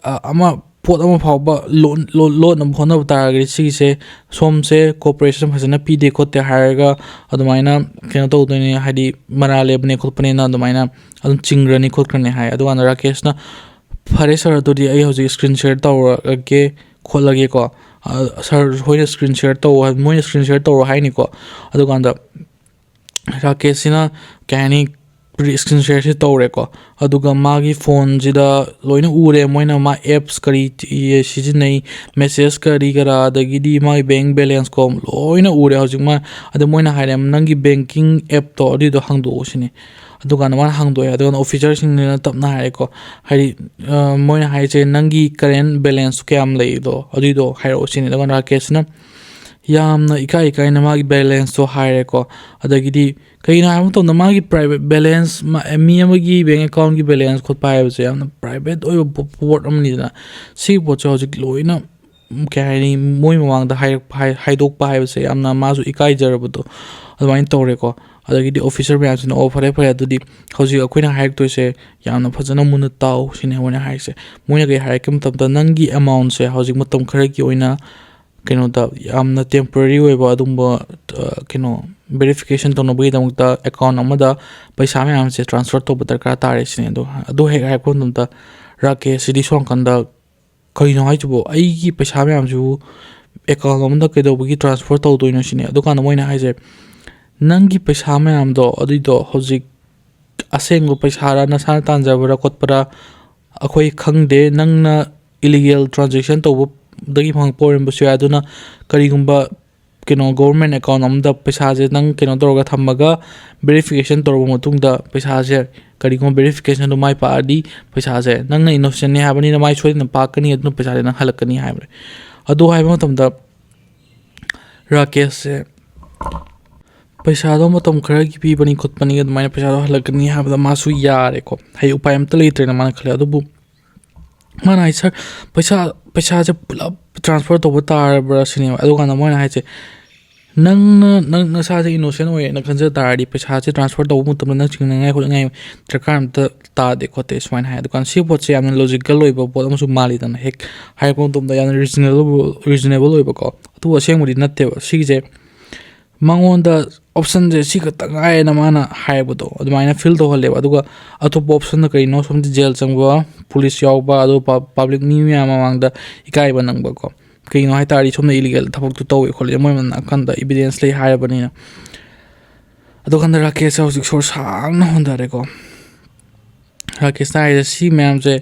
ama pot ama phawba lo nam khona taragri si se som se cooperation phasana pide khote haraga adumaina kena to doni hadi manale bne khopane na adumaina adum chingrani khotkrane hai adu an rakesh na phare sir to di ai hoji screen share tawra ke kholage ko sir hoina screen share to moi screen share to hai ni ko adu ganda rakesh na kani screen share se tawre ko aduga magi phone jida loina ure moina ma apps kari sijinai message kari gara dagidi my bank balance kom loina ure hojima adu moina hairem nangi banking app to adi do hangdo osini aduga na hangdo ya aduga officer sing na tapna hai ko hari moina hai che nangi current balance kyam lei do adi do hair osini aduga na case na yamna ikai na magi balance to haire ko adagidi kaina am to na magi private balance mi amagi bank account ki balance khot pai se amna private oi port amni na si bo cho jik loina kai moi mamang da haidok pai se amna masu ikai jarabdo adwain tore ko ꯑꯗꯒꯤꯗꯤ ꯑꯣꯐꯤꯁꯔ ꯃꯌꯥꯝꯁꯤꯅ ꯑꯣ ꯐꯔꯦ ꯐꯔꯦ ꯑꯗꯨꯗꯤ ꯍꯧꯖꯤꯛ ꯑꯩꯈꯣꯏꯅ ꯍꯥꯏꯔꯛꯇꯣꯏꯁꯦ ꯌꯥꯝꯅ ꯐꯖꯅ ꯃꯨꯟꯅ ꯇꯥꯎ ꯁꯤꯅꯦ ꯃꯣꯏꯅ ꯍꯥꯏꯔꯤꯁꯦ ꯃꯣꯏꯅ ꯀꯩ ꯍꯥꯏꯔꯛꯀꯦ ꯃꯇꯝꯗ ꯅꯪꯒꯤ ꯑꯦꯃꯥꯎꯟꯁꯦ ꯍꯧꯖꯤꯛ ꯃꯇꯝ ꯈꯔꯒꯤ ꯑꯣꯏꯅ ꯀꯩꯅꯣꯗ ꯌꯥꯝꯅ ꯇꯦꯝꯄꯔꯔꯤ ꯑꯣꯏꯕ ꯑꯗꯨꯝꯕ ꯀꯩꯅꯣ ꯚꯦꯔꯤꯐꯤꯀꯦꯁꯟ ꯇꯧꯅꯕꯒꯤꯗꯃꯛꯇ ꯑꯦꯀꯥꯎꯟ ꯑꯃꯗ ꯄꯩꯁꯥ ꯃꯌꯥꯝꯁꯦ ꯇ꯭ꯔꯥꯟꯁꯐꯔ ꯇꯧꯕ ꯗꯔꯀꯥꯔ ꯇꯥꯔꯦ ꯁꯤꯅꯦ ꯑꯗꯣ ꯍꯦꯛ ꯍꯥꯏꯔꯛꯄ ꯃꯇꯝꯗ ꯔꯥꯀꯦꯁꯁꯤꯗꯤ ꯁꯣꯝ ꯅꯥꯀꯟꯗ ꯀꯩꯅꯣ ꯍꯥꯏꯁꯤꯕꯣ ꯑꯩꯒꯤ ꯄꯩꯁꯥ ꯃꯌꯥꯝꯁꯤꯕꯨ ꯑꯦꯀꯥꯎꯟ ꯑꯃꯗ ꯀꯩꯗꯧꯕꯒꯤ ꯇ꯭ꯔꯥꯟꯁꯐꯔ ꯇꯧꯗꯣꯏꯅꯣ ꯁꯤꯅꯦ ꯑꯗꯨꯀꯥꯟꯗ ꯃꯣꯏꯅ ꯍꯥꯏꯁꯦ ꯅꯪꯒꯤ ꯄꯩꯁꯥ ꯃꯌꯥꯝꯗꯣ ꯑꯗꯨꯏꯗꯣ ꯍꯧꯖꯤꯛ ꯑꯁꯦꯡꯕ ꯄꯩꯁꯥꯔ ꯅꯁꯥꯅ ꯇꯥꯟꯖꯕꯔꯥ ꯈꯣꯠꯄꯔꯥ ꯑꯩꯈꯣꯏ ꯈꯪꯗꯦ ꯅꯪꯅ ꯏꯂꯤꯒꯦꯜ ꯇ꯭ꯔꯥꯟꯖꯦꯛꯁꯟ ꯇꯧꯕꯗꯒꯤ ꯐꯪꯉꯛꯄ ꯑꯣꯏꯔꯝꯕꯁꯨ ꯌꯥꯏ ꯑꯗꯨꯅ ꯀꯔꯤꯒꯨꯝꯕ ꯀꯩꯅꯣ ꯒꯣꯕꯔꯃꯦꯟ ꯑꯦꯀꯥꯎꯟ ꯑꯃꯗ ꯄꯩꯁꯥꯁꯦ ꯅꯪ ꯀꯩꯅꯣ ꯇꯧꯔꯒ ꯊꯝꯃꯒ ꯚꯦꯔꯤꯐꯤꯀꯦꯁꯟ ꯇꯧꯔꯕ ꯃꯇꯨꯡꯗ ꯄꯩꯁꯥꯁꯦ ꯀꯔꯤꯒꯨꯝꯕ ꯚꯦꯔꯤꯐꯤꯀꯦꯁꯟꯗꯣ ꯃꯥꯏ ꯄꯥꯛꯑꯗꯤ ꯄꯩꯁꯥꯁꯦ ꯅꯪꯅ ꯏꯅꯣꯁꯦꯟꯅꯤ ꯍꯥꯏꯕꯅꯤꯅ ꯃꯥꯏ ꯁꯣꯏꯗꯅ ꯄꯥꯛꯀꯅꯤ ꯑꯗꯨꯅ ꯄꯩꯁꯥꯁꯦ ꯅꯪ ꯍꯜꯂꯛꯀꯅꯤ ꯍꯥꯏꯕꯅꯦ ꯑꯗꯨ ꯍꯥꯏꯕ ꯃꯇꯝꯗ ꯔꯥꯀꯦꯁꯁꯦ ꯄꯩꯁꯥꯗꯣ ꯃꯇꯝ ꯈꯔꯒꯤ ꯄꯤꯕꯅꯤ ꯈꯣꯠꯄꯅꯤ ꯑꯗꯨꯃꯥꯏꯅ ꯄꯩꯁꯥꯗꯣ ꯍꯜꯂꯛꯀꯅꯤ ꯍꯥꯏꯕꯗ ꯃꯥꯁꯨ ꯌꯥꯔꯦꯀꯣ ꯍꯩ ꯎꯄꯥꯏ ꯑꯝꯇ ꯂꯩꯇ꯭ꯔꯦꯅ ꯃꯥꯅ ꯈꯜꯂꯦ ꯑꯗꯨꯕꯨ ꯃꯥꯅ ꯍꯥꯏ ꯁꯥꯔ ꯄꯩꯁꯥꯁꯦ ꯄꯨꯂꯞ ꯇ꯭ꯔꯥꯟꯁꯐꯔ ꯇꯧꯕ ꯇꯥꯔꯕ꯭ꯔꯥ ꯁꯤꯅꯦꯕ ꯑꯗꯨꯀꯥꯟꯗ ꯃꯣꯏꯅ ꯍꯥꯏꯁꯦ ꯅꯪ ꯅꯁꯥꯁꯦ ꯏꯅꯣꯁꯦꯟ ꯑꯣꯏꯌꯦꯅ ꯈꯟꯖ ꯇꯥꯔꯗꯤ ꯄꯩꯁꯥꯁꯦ ꯇ꯭ꯔꯥꯟꯁꯐꯔ ꯇꯧꯕ ꯃꯇꯝꯗ ꯅꯪ ꯆꯤꯡꯅꯉꯥꯏ ꯈꯣꯠꯅꯉꯥꯏ ꯗꯔꯀꯥꯔ ꯑꯝꯇ ꯇꯥꯗꯦ ꯈꯣꯠꯇꯦ ꯁꯨꯃꯥꯏꯅ ꯍꯥꯏ ꯑꯗꯨꯀꯥꯟꯗ ꯁꯤ ꯄꯣꯠꯁꯦ ꯌꯥꯝꯅ ꯂꯣꯖꯤꯀꯦꯜ ꯑꯣꯏꯕ ꯄꯣꯠ ꯑꯃꯁꯨ ꯃꯥꯜꯂꯤꯗꯅ ꯍꯦꯛ ꯍꯥꯏꯔꯛꯄ ꯃꯇꯝꯗ ꯌꯥꯝꯅ ꯔꯤꯖꯅꯦꯕꯜ ꯑꯣꯏꯕꯀꯣ ꯑꯗꯨꯕꯨ ꯑꯁꯦꯡꯕꯗꯤ ꯅꯠꯇꯦꯕ ꯁꯤꯒꯤꯁꯦ ꯃꯉꯣꯟꯗ ꯑꯣꯞꯁꯟꯁꯦ ꯁꯤ ꯈꯛꯇ ꯉꯥꯏꯌꯦꯅ ꯃꯥꯅ ꯍꯥꯏꯕꯗꯣ ꯑꯗꯨꯃꯥꯏꯅ ꯐꯤꯜ ꯇꯧꯍꯜꯂꯦꯕ ꯑꯗꯨꯒ ꯑꯇꯣꯞꯄ ꯑꯣꯞꯁꯟꯅ ꯀꯔꯤꯅꯣ ꯁꯣꯝꯗ ꯖꯦꯜ ꯆꯪꯕ ꯄꯨꯂꯤꯁ ꯌꯥꯎꯕ ꯑꯗꯨꯒ ꯄꯥꯕ꯭ꯂꯤꯛ ꯃꯤ ꯃꯌꯥꯝ ꯃꯃꯥꯡꯗ ꯏꯀꯥꯏꯕ ꯅꯪꯕꯀꯣ ꯀꯩꯒꯤꯅꯣ ꯍꯥꯏ ꯇꯥꯔꯗꯤ ꯁꯣꯝꯗ ꯏꯂꯤꯒꯦꯜ ꯊꯕꯛꯇꯨ ꯇꯧꯋꯦ ꯈꯣꯠꯂꯦ ꯃꯣꯏ ꯅꯥꯀꯟꯗ ꯏꯕꯤꯗꯦꯟꯁ ꯂꯩ ꯍꯥꯏꯔꯕꯅꯤꯅ ꯑꯗꯨꯀꯥꯟꯗ ꯔꯥꯀꯦꯁꯁꯦ ꯍꯧꯖꯤꯛ ꯁꯣꯔ ꯁꯥꯡꯅ ꯍꯣꯟꯊꯔꯦꯀꯣ ꯔꯥꯀꯦꯁꯅ ꯍꯥꯏꯔꯤꯁꯦ ꯁꯤ ꯃꯌꯥꯝꯁꯦ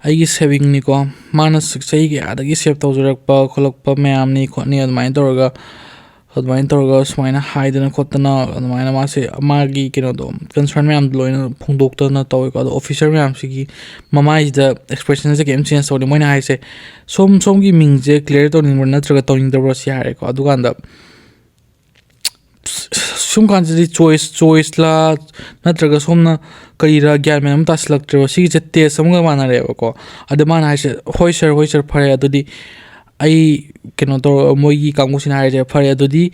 ꯑꯩꯒꯤ ꯁꯦꯚꯤꯡꯅꯤꯀꯣ ꯃꯥꯅ ꯆꯍꯤ ꯀꯌꯥꯗꯒꯤ ꯁꯦꯞ ꯇꯧꯖꯔꯛꯄ ꯈꯣꯠꯂꯛꯄ ꯃꯌꯥꯝꯅꯤ ꯈꯣꯠꯅꯤ ꯑꯗꯨꯃꯥꯏꯅ ꯇꯧꯔꯒ ꯁꯨꯃꯥꯏꯅ ꯍꯥꯏꯗꯅ ꯈꯣꯠꯇꯅ ꯑꯗꯨꯃꯥꯏꯅ ꯃꯥꯁꯦ ꯃꯥꯒꯤ ꯀꯩꯅꯣꯗꯣ ꯀꯟꯁꯔꯟ ꯃꯌꯥꯝꯗꯣ ꯂꯣꯏꯅ ꯐꯣꯡꯗꯣꯛꯇꯅ ꯇꯧꯋꯦꯀꯣ ꯑꯗꯣ ꯑꯣꯐꯤꯁꯔ ꯃꯌꯥꯝꯁꯤꯒꯤ ꯃꯃꯥꯏꯁꯤꯗ ꯑꯦꯛꯁꯄ꯭ꯔꯦꯁꯟꯁꯦ ꯀꯩꯝ ꯆꯦꯟꯖ ꯇꯧꯗꯦ ꯃꯣꯏꯅ ꯍꯥꯏꯁꯦ ꯁꯣꯝꯒꯤ ꯃꯤꯡꯁꯦ ꯀ꯭ꯂꯤꯌꯔ ꯇꯧꯅꯤꯡꯕ꯭ꯔꯥ ꯅꯠꯇ꯭ꯔꯒ ꯇꯧꯅꯤꯡꯗꯕ꯭ꯔꯥ ꯁꯤ ꯍꯥꯏꯔꯦꯀꯣ ꯑꯗꯨꯀꯥꯟꯗ ꯁꯨꯝ ꯀꯥꯟꯁꯤꯗꯤ ꯆꯣꯏꯁꯂꯥ ꯅꯠꯇ꯭ꯔꯒ ꯁꯣꯝꯅ ꯀꯔꯤꯔꯥ ꯒ꯭ꯌꯥꯟ ꯃꯦꯟ ꯑꯃ ꯇꯥꯁꯤꯜꯂꯛꯇ꯭ꯔꯦꯕ ꯁꯤꯒꯤꯁꯦ ꯇꯦꯁ ꯑꯃꯒ ꯃꯥꯟꯅꯔꯦꯕꯀꯣ ꯑꯗ ꯃꯥꯅ ꯍꯥꯏꯁꯦ ꯍꯣꯏ ꯁꯔ ꯐꯔꯦ ꯑꯗꯨꯗꯤ ꯑꯩ ꯀꯩꯅꯣ ꯇꯧꯔ ꯃꯣꯏꯒꯤ ꯀꯥꯡꯕꯨꯁꯤꯅ ꯍꯥꯏꯔꯤꯁꯦ ꯐꯔꯦ ꯑꯗꯨꯗꯤ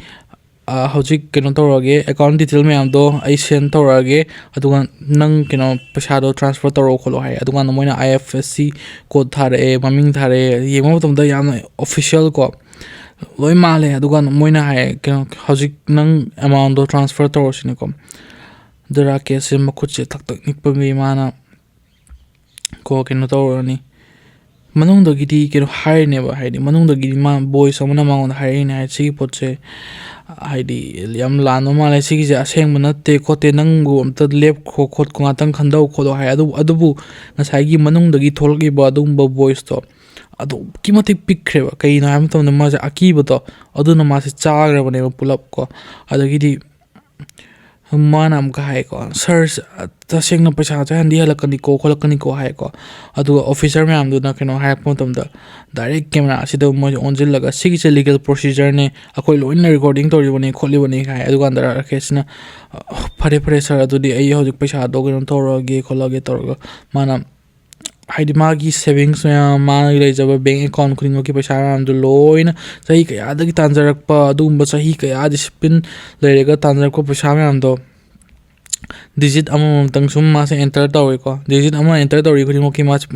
ꯍꯧꯖꯤꯛ ꯀꯩꯅꯣ ꯇꯧꯔꯛꯑꯒꯦ ꯑꯦꯀꯥꯎꯟ ꯗꯤꯇꯦꯜ ꯃꯌꯥꯝꯗꯣ ꯑꯩ ꯁꯦꯟ ꯇꯧꯔꯛꯑꯒꯦ ꯑꯗꯨꯒ ꯅꯪ ꯀꯩꯅꯣ ꯄꯩꯁꯥꯗꯣ ꯇ꯭ꯔꯥꯟꯁꯐꯔ ꯇꯧꯔꯛꯑꯣ ꯈꯣꯠꯂꯣ ꯍꯥꯏ ꯑꯗꯨꯀꯥꯟꯗ ꯃꯣꯏꯅ IFSC ꯀꯣꯗ ꯊꯥꯔꯛꯑꯦ ꯃꯃꯤꯡ ꯊꯥꯔꯛꯑꯦ ꯌꯦꯡꯕ ꯃꯇꯝꯗ ꯌꯥꯝꯅ ꯑꯣꯐꯤꯁꯤꯌꯦꯜ ꯀꯣ ꯂꯣꯏ ꯃꯥꯜꯂꯦ ꯑꯗꯨꯀꯥꯟꯗ ꯃꯣꯏꯅ ꯍꯥꯏꯌꯦ ꯀꯩꯅꯣ ꯍꯧꯖꯤꯛ ꯅꯪ ꯑꯦꯃꯥꯎꯟꯗꯣ ꯇ꯭ꯔꯥꯟꯁꯐꯔ ꯇꯧꯔꯁꯤꯅꯦꯀꯣ ꯑꯗꯨ ꯔꯥꯀꯦꯁꯁꯦ ꯃꯈꯨꯠꯁꯦ ꯊꯛ ꯅꯤꯛꯄꯒꯤ ꯃꯥꯅ ꯀꯩꯅꯣ ꯇꯧꯔꯅꯤ ꯃꯅꯨꯡꯗꯒꯤꯗꯤ ꯀꯩꯅꯣ ꯍꯥꯏꯔꯤꯅꯦꯕ ꯍꯥꯏꯗꯤ ꯃꯅꯨꯡꯗꯒꯤꯗꯤ ꯃꯥ ꯚꯣꯏꯁ ꯑꯃꯅ ꯃꯉꯣꯟꯗ ꯍꯥꯏꯔꯛꯏꯅꯦ ꯍꯥꯏꯗꯤ ꯁꯤꯒꯤ ꯄꯣꯠꯁꯦ ꯍꯥꯏꯗꯤ ꯌꯥꯝ ꯂꯥꯟꯕ ꯃꯥꯜꯂꯦ ꯁꯤꯒꯤꯁꯦ ꯑꯁꯦꯡꯕ ꯅꯠꯇꯦ ꯈꯣꯠꯇꯦ ꯅꯪꯕꯨ ꯑꯝꯇ ꯂꯦꯞꯈꯣ ꯈꯣꯠꯈꯣ ꯉꯥꯛꯇꯪ ꯈꯟꯗꯧ ꯈꯣꯠꯂꯣ ꯍꯥꯏ ꯑꯗꯨꯕꯨ ꯉꯁꯥꯏꯒꯤ ꯃꯅꯨꯡꯗꯒꯤ ꯊꯣꯛꯂꯛꯏꯕ ꯑꯗꯨꯒꯨꯝꯕ ꯚꯣꯏꯁꯇꯣ ꯑꯗꯨꯛꯀꯤ ꯃꯇꯤꯛ ꯄꯤꯛꯈ꯭ꯔꯦꯕ ꯀꯩꯒꯤꯅꯣ ꯍꯥꯏꯕ ꯃꯇꯝꯗ ꯃꯥꯁꯦ ꯑꯀꯤꯕꯗꯣ ꯑꯗꯨꯅ ꯃꯥꯁꯦ ꯆꯥꯈ꯭ꯔꯕꯅꯦꯕ ꯄꯨꯂꯞ ꯀꯣ ꯑꯗꯒꯤꯗꯤ ꯃꯥꯅ ꯑꯃꯨꯛꯀ ꯍꯥꯏꯀꯣ ꯁꯔ ꯇꯁꯦꯡꯅ ꯄꯩꯁꯥꯁꯦ ꯍꯜꯂꯛꯀꯅꯤꯀꯣ ꯈꯣꯠꯂꯛꯀꯅꯤꯀꯣ ꯍꯥꯏꯀꯣ ꯑꯗꯨꯒ ꯑꯣꯐꯤꯁꯔ ꯃꯌꯥꯝꯗꯨꯅ ꯀꯩꯅꯣ ꯍꯥꯏꯔꯛꯄ ꯃꯇꯝꯗ ꯗꯥꯏꯔꯦꯛ ꯀꯦꯃꯦꯔꯥ ꯑꯁꯤꯗ ꯃꯣꯏꯁꯦ ꯑꯣꯟꯁꯤꯜꯂꯒ ꯁꯤꯒꯤꯁꯦ ꯂꯤꯒꯦꯜ ꯄ꯭ꯔꯣꯁꯤꯖꯔꯅꯦ ꯑꯩꯈꯣꯏ ꯂꯣꯏꯅ ꯔꯦꯀꯣꯔꯗꯤꯡ ꯇꯧꯔꯤꯕꯅꯤ ꯈꯣꯠꯂꯤꯕꯅꯤ ꯍꯥꯏ ꯑꯗꯨꯀꯥꯟꯗ ꯔꯥꯀꯦꯁꯅ ꯐꯔꯦ ꯁꯔ ꯑꯗꯨꯗꯤ ꯑꯩ ꯍꯧꯖꯤꯛ ꯄꯩꯁꯥꯗꯣ ꯀꯩꯅꯣ ꯇꯧꯔꯒꯦ ꯈꯣꯠꯂꯒꯦ ꯇꯧꯔꯒ ꯃꯥꯅ ꯍꯥꯏꯗꯤ ꯃꯥꯒꯤ ꯁꯦꯚꯤꯡꯁ ꯃꯌꯥꯝ ꯃꯥꯒꯤ ꯂꯩꯖꯕ ꯕꯦꯡ ꯑꯦꯀꯥꯎꯟ ꯈꯨꯗꯤꯡꯃꯛꯀꯤ ꯄꯩꯁꯥ ꯃꯌꯥꯝꯗꯨ ꯂꯣꯏꯅ ꯆꯍꯤ ꯀꯌꯥꯗꯒꯤ ꯇꯥꯟꯖꯔꯛꯄ ꯑꯗꯨꯒꯨꯝꯕ ꯆꯍꯤ ꯀꯌꯥ ꯗꯤꯁꯤꯄ꯭ꯂꯤꯟ ꯂꯩꯔꯒ ꯇꯥꯟꯖꯔꯛꯄ ꯄꯩꯁꯥ ꯃꯌꯥꯝꯗꯣ ꯗꯤꯖꯤꯠ ꯑꯃꯃꯝꯇꯪ ꯁꯨꯝ ꯃꯥꯁꯦ ꯑꯦꯟꯇꯔ ꯇꯧꯋꯦꯀꯣ ꯗꯤꯖꯤꯠ ꯑꯃ ꯑꯦꯟꯇꯔ ꯇꯧꯔꯤ ꯈꯨꯗꯤꯡꯃꯛꯀꯤ ꯃꯥꯁꯦ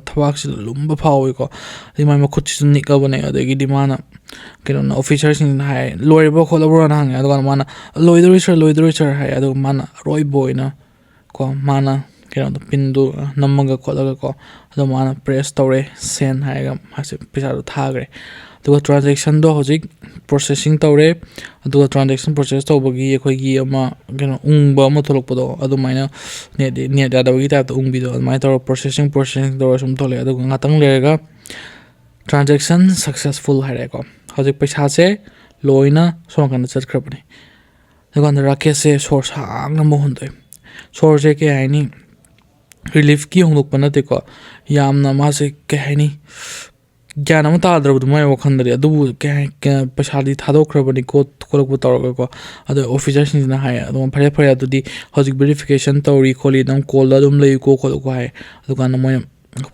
ꯊꯕꯥꯛꯁꯤꯗ ꯂꯨꯝꯕ ꯐꯥꯎꯋꯦꯀꯣ ꯑꯗꯩ ꯃꯥꯒꯤ ꯃꯈꯨꯠꯁꯤꯁꯨ ꯅꯤꯛꯑꯕꯅꯦ ꯑꯗꯒꯤꯗꯤ ꯃꯥꯅ ꯀꯩꯅꯣꯅ ꯑꯣꯐꯤꯁꯔꯁꯤꯡꯅ ꯍꯥꯏ ꯂꯣꯏꯔꯕ꯭ꯔꯣ ꯈꯣꯠꯂꯕ꯭ꯔꯣꯅ ꯍꯪꯉꯦ ꯑꯗꯨꯀꯥꯟꯗ ꯃꯥꯅ ꯂꯣꯏꯗꯣꯔꯤ ꯁꯔ ꯍꯥꯏ ꯑꯗꯨꯒ ꯃꯥꯅ ꯑꯔꯣꯏꯕ ꯑꯣꯏꯅ ꯀꯣ ꯃꯥꯅ ꯀꯩꯅꯣꯗꯣ ꯄꯤꯟꯗꯨ ꯅꯝꯃꯒ ꯈꯣꯠꯂꯒ ꯀꯣ ꯑꯗꯣ ꯃꯥꯅ ꯄ꯭ꯔꯦꯁ ꯇꯧꯔꯦ ꯁꯦꯟ ꯍꯥꯏꯔꯒ ꯃꯥꯁꯦ ꯄꯩꯁꯥꯗꯣ ꯊꯥꯈ꯭ꯔꯦ ꯑꯗꯨꯒ ꯇ꯭ꯔꯥꯟꯖꯦꯛꯁꯟꯗꯣ ꯍꯧꯖꯤꯛ ꯄ꯭ꯔꯣꯁꯦꯁꯤꯡ ꯇꯧꯔꯦ ꯑꯗꯨꯒ ꯇ꯭ꯔꯥꯟꯖꯦꯛꯁꯟ ꯄ꯭ꯔꯣꯁꯦꯁ ꯇꯧꯕꯒꯤ ꯑꯩꯈꯣꯏꯒꯤ ꯑꯃ ꯀꯩꯅꯣ ꯎꯪꯕ ꯑꯃ ꯊꯣꯛꯂꯛꯄꯗꯣ ꯑꯗꯨꯃꯥꯏꯅ ꯅꯦꯠ ꯌꯥꯗꯕꯒꯤ ꯇꯥꯏꯞꯇ ꯎꯪꯕꯤꯗꯣ ꯑꯗꯨꯃꯥꯏꯅ ꯇꯧꯔꯒ ꯄ꯭ꯔꯣꯁꯦꯁꯤꯡ ꯇꯧꯔꯒ ꯁꯨꯝ ꯊꯣꯛꯂꯛꯑꯦ ꯑꯗꯨꯒ ꯉꯥꯛꯇꯪ ꯂꯩꯔꯒ ꯇ꯭ꯔꯥꯟꯖꯦꯛꯁꯟ ꯁꯛꯁꯦꯁꯐꯨꯜ ꯍꯥꯏꯔꯛꯑꯦꯀꯣ ꯍꯧꯖꯤꯛ ꯄꯩꯁꯥꯁꯦ ꯂꯣꯏꯅ ꯁꯣꯝ ꯅꯥꯀꯟꯗ ꯆꯠꯈ꯭ꯔꯕꯅꯤ ꯑꯗꯨꯀꯥꯟꯗ ꯔꯥꯀꯦꯁꯁꯦ ꯁꯣꯔ ꯁꯥꯡꯅ ꯑꯃꯨꯛ ꯍꯣꯟꯗꯣꯛꯑꯦ ꯁꯣꯔꯁꯦ ꯀꯩ ꯍꯥꯏꯅꯤ ꯔꯤꯂꯤꯐꯀꯤ ꯍꯣꯡꯗꯣꯛꯄ ꯅꯠꯇꯦꯀꯣ ꯌꯥꯝꯅ ꯃꯥꯁꯦ ꯀꯩ ꯍꯥꯏꯅꯤ ꯒ꯭ꯌꯥꯟ ꯑꯃ ꯇꯥꯗ꯭ꯔꯕꯗꯣ ꯃꯥꯏ ꯋꯥꯈꯜꯗꯗꯤ ꯑꯗꯨꯕꯨ ꯄꯩꯁꯥꯗꯤ ꯊꯥꯗꯣꯛꯈ꯭ꯔꯕꯅꯤ ꯈꯣꯠꯂꯛꯄ ꯇꯧꯔꯒꯀꯣ ꯑꯗꯣ ꯑꯣꯐꯤꯁꯔꯁꯤꯡꯁꯤꯅ ꯍꯥꯏꯌꯦ ꯑꯗꯨꯝ ꯐꯔꯦ ꯑꯗꯨꯗꯤ ꯍꯧꯖꯤꯛ ꯚꯦꯔꯤꯐꯤꯀꯦꯁꯟ ꯇꯧꯔꯤ ꯈꯣꯠꯂꯤ ꯑꯗꯨꯝ ꯀꯣꯜꯗ ꯑꯗꯨꯝ ꯂꯩꯌꯨꯀꯣ ꯈꯣꯠꯂꯨꯀꯣ ꯍꯥꯏ ꯑꯗꯨꯀꯥꯟꯗ ꯃꯣꯏꯅ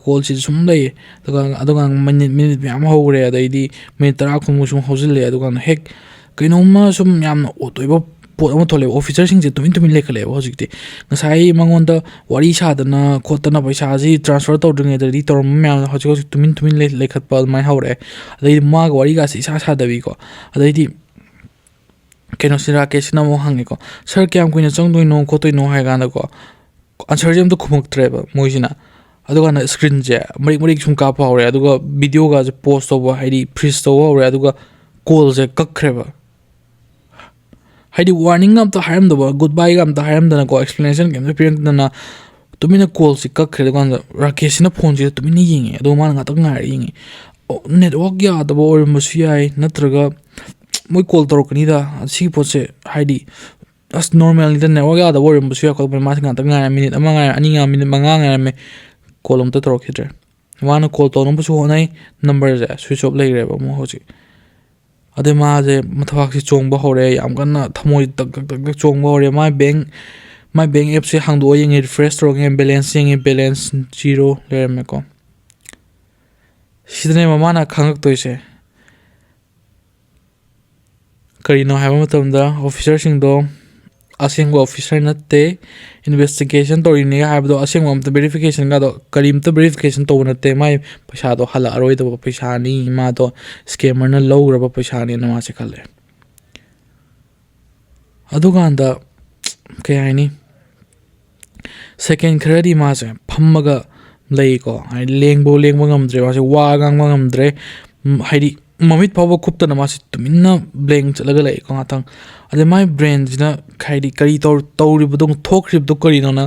ꯀꯣꯜꯁꯤꯁꯨ ꯁꯨꯝ ꯂꯩꯌꯦ ꯑꯗꯨꯀꯥꯟꯗ ꯃꯤꯅꯤꯠ ꯃꯌꯥꯝ ꯍꯧꯈ꯭ꯔꯦ ꯑꯗꯩꯗꯤ ꯃꯤꯅꯤꯠ 10 ꯀꯨꯟꯃꯨꯛ ꯁꯨꯝ ꯍꯧꯖꯤꯜꯂꯦ ꯑꯗꯨꯀꯥꯟꯗ ꯍꯦꯛ ꯀꯩꯅꯣꯝꯃ ꯁꯨꯝ ꯌꯥꯝꯅ ꯑꯣꯠ ꯑꯣꯏꯕ ꯄꯣꯠ ꯑꯃ ꯊꯣꯛꯂꯛꯑꯦꯕ ꯑꯣꯐꯤꯁꯔꯁꯤꯡꯁꯦ ꯇꯨꯃꯤꯟ ꯇꯨꯃꯤꯟ ꯂꯩꯈꯠꯂꯛꯑꯦꯕ ꯍꯧꯖꯤꯛꯇꯤ ꯉꯁꯥꯏ ꯃꯉꯣꯟꯗ ꯋꯥꯔꯤ ꯁꯥꯗꯅ ꯈꯣꯠꯇꯅ ꯄꯩꯁꯥꯁꯤ ꯇ꯭ꯔꯥꯟꯁꯐꯔ ꯇꯧꯗ꯭ꯔꯤꯉꯩꯗꯗꯤ ꯇꯧꯔꯝꯕ ꯃꯌꯥꯝꯗꯣ ꯍꯧꯖꯤꯛ ꯇꯨꯃꯤꯟ ꯇꯨꯃꯤꯟ ꯂꯩꯈꯠꯄ ꯑꯗꯨꯃꯥꯏꯅ ꯍꯧꯔꯛꯑꯦ ꯑꯗꯩꯗꯤ ꯃꯥꯒ ꯋꯥꯔꯤꯒꯥꯁꯦ ꯏꯁꯥ ꯁꯥꯗꯕꯤꯀꯣ ꯑꯗꯩꯗꯤ ꯀꯩꯅꯣꯁꯤ ꯔꯥꯀꯦꯁꯁꯤꯅ ꯑꯃꯨꯛ ꯍꯪꯉꯦꯀꯣ ꯁꯥꯔ ꯀꯌꯥꯝ ꯀꯨꯏꯅ ꯆꯪꯗꯣꯏꯅꯣ ꯈꯣꯠꯇꯣꯏꯅꯣ ꯍꯥꯏ ꯀꯥꯟꯗꯀꯣ ꯑꯟꯁꯔꯁꯦ ꯑꯝꯇ ꯈꯨꯝꯃꯛꯇ꯭ꯔꯦꯕ ꯃꯣꯏꯁꯤꯅ ꯑꯗꯨꯀꯥꯟꯗ ꯁ꯭ꯀ꯭ꯔꯤꯟꯁꯦ ꯃꯔꯤꯛ ꯃꯔꯤꯛ ꯁꯨꯝ ꯀꯥꯞꯄ ꯍꯧꯔꯦ ꯑꯗꯨꯒ ꯚꯤꯗꯤꯑꯣꯒꯁꯦ ꯄꯣꯁ ꯇꯧꯕ ꯍꯥꯏꯗꯤ ꯐ꯭ꯔꯤꯖ ꯇꯧꯕ ꯍꯧꯔꯦ ꯑꯗꯨꯒ ꯀꯣꯜꯁꯦ ꯀꯛꯈ꯭ꯔꯦꯕ ꯍꯥꯏꯗꯤ ꯋꯥꯔꯅꯤꯡ ꯑꯝꯇ ꯍꯥꯏꯔꯝꯗꯕ ꯒꯨꯗ ꯕꯥꯏꯒ ꯑꯝꯇ ꯍꯥꯏꯔꯝꯗꯅꯀꯣ ꯑꯦꯛꯁꯄ꯭ꯂꯦꯅꯦꯁꯟ ꯀꯩꯝꯇ ꯄꯤꯔꯛꯇꯅ ꯇꯨꯃꯤꯟꯅ ꯀꯣꯜꯁꯤ ꯀꯛꯈ꯭ꯔꯦ ꯑꯗꯨꯀꯥꯟꯗ ꯔꯥꯀꯦꯁꯁꯤꯅ ꯐꯣꯟꯁꯤꯗ ꯇꯨꯃꯤꯟꯅ ꯌꯦꯡꯉꯦ ꯑꯗꯨꯒ ꯃꯥꯅ ꯉꯥꯛꯇꯪ ꯉꯥꯏꯔ ꯌꯦꯡꯉꯦ ꯅꯦꯠꯋꯥꯛ ꯌꯥꯗꯕ ꯑꯣꯏꯔꯝꯕꯁꯨ ꯌꯥꯏ ꯅꯠꯇ꯭ꯔꯒ ꯃꯣꯏ ꯀꯣꯜ ꯇꯧꯔꯛꯀꯅꯤꯗ ꯁꯤꯒꯤ ꯄꯣꯠꯁꯦ ꯍꯥꯏꯗꯤ ꯑꯁ ꯅꯣꯔꯃꯦꯜꯅꯤꯗ ꯅꯦꯠꯋꯥꯛ ꯌꯥꯗꯕ ꯑꯣꯏꯔꯝꯕꯁꯨ ꯌꯥꯏ ꯈꯣꯠꯄ ꯃꯥꯁꯤ ꯉꯥꯛꯇꯪ ꯉꯥꯏꯔꯝꯃꯦ ꯃꯤꯅꯤꯠ ꯑꯃ ꯉꯥꯏꯔ ꯑꯅꯤ ꯉꯥꯏꯔ ꯃꯤꯅꯤꯠ 5 ꯉꯥꯏꯔꯝꯃꯦ ꯀꯣꯜ ꯑꯝꯇ ꯇꯧꯔꯛꯈꯤꯗ꯭ꯔꯦ ꯃꯥꯅ ꯀꯣꯜ ꯇꯧꯅꯕꯁꯨ ꯍꯣꯠꯅꯩ ꯅꯝꯕꯔꯁꯦ ꯁ꯭ꯋꯤꯆ ꯑꯣꯐ ꯂꯩꯈ꯭ꯔꯦꯕ ꯑꯃꯨꯛ ꯍꯧꯖꯤꯛ ꯑꯗꯩ ꯃꯥꯁꯦ ꯃꯊꯕꯥꯛꯁꯦ ꯆꯣꯡꯕ ꯍꯧꯔꯦ ꯌꯥꯝ ꯀꯟꯅ ꯊꯃꯣꯏ ꯇꯛ ꯇꯛ ꯇꯛ ꯇꯛ ꯆꯣꯡꯕ ꯍꯧꯔꯦ ꯃꯥꯏ ꯕꯦꯡ ꯑꯦꯞꯁꯦ ꯍꯥꯡꯗꯣꯛꯑ ꯌꯦꯡꯉꯦ ꯔꯤꯐ꯭ꯔꯦꯁ ꯇꯧꯔꯒ ꯕꯦꯂꯦꯟꯁ ꯌꯦꯡꯉꯦ ꯕꯦꯂꯦꯟꯁ 0 ꯂꯩꯔꯝꯃꯦꯀꯣ ꯁꯤꯗꯅꯦꯕ ꯃꯥꯅ ꯈꯪꯉꯛꯇꯣꯏꯁꯦ ꯀꯔꯤꯅꯣ ꯍꯥꯏꯕ ꯃꯇꯝꯗ ꯑꯣꯐꯤꯁꯔꯁꯤꯡꯗꯣ ꯑꯁꯦꯡꯕ ꯑꯣꯐꯤꯁꯔ ꯅꯠꯇꯦ investigation तौरीने हाबदो असेंग Amrut verification गादो करीमत verification तौब नते my पैसादो हलारोइदबो पैसानी मादो स्कैमरना लौरबो पैसानी नमासे खले अदुगांदा के हाइनी सेकेंड खरदी मासे फम्मगा लेको हाइ लेंगबो ngамद्रे मासे वा गांगबो ngамद्रे हाइदि ममित पावो खुप्तना मासे तुमिन्ना ब्लैंक चलगा लेको गातंग अदे माय ब्रेन जिना खाइदि करी तौरिबदो थोखरिबदो करिनोना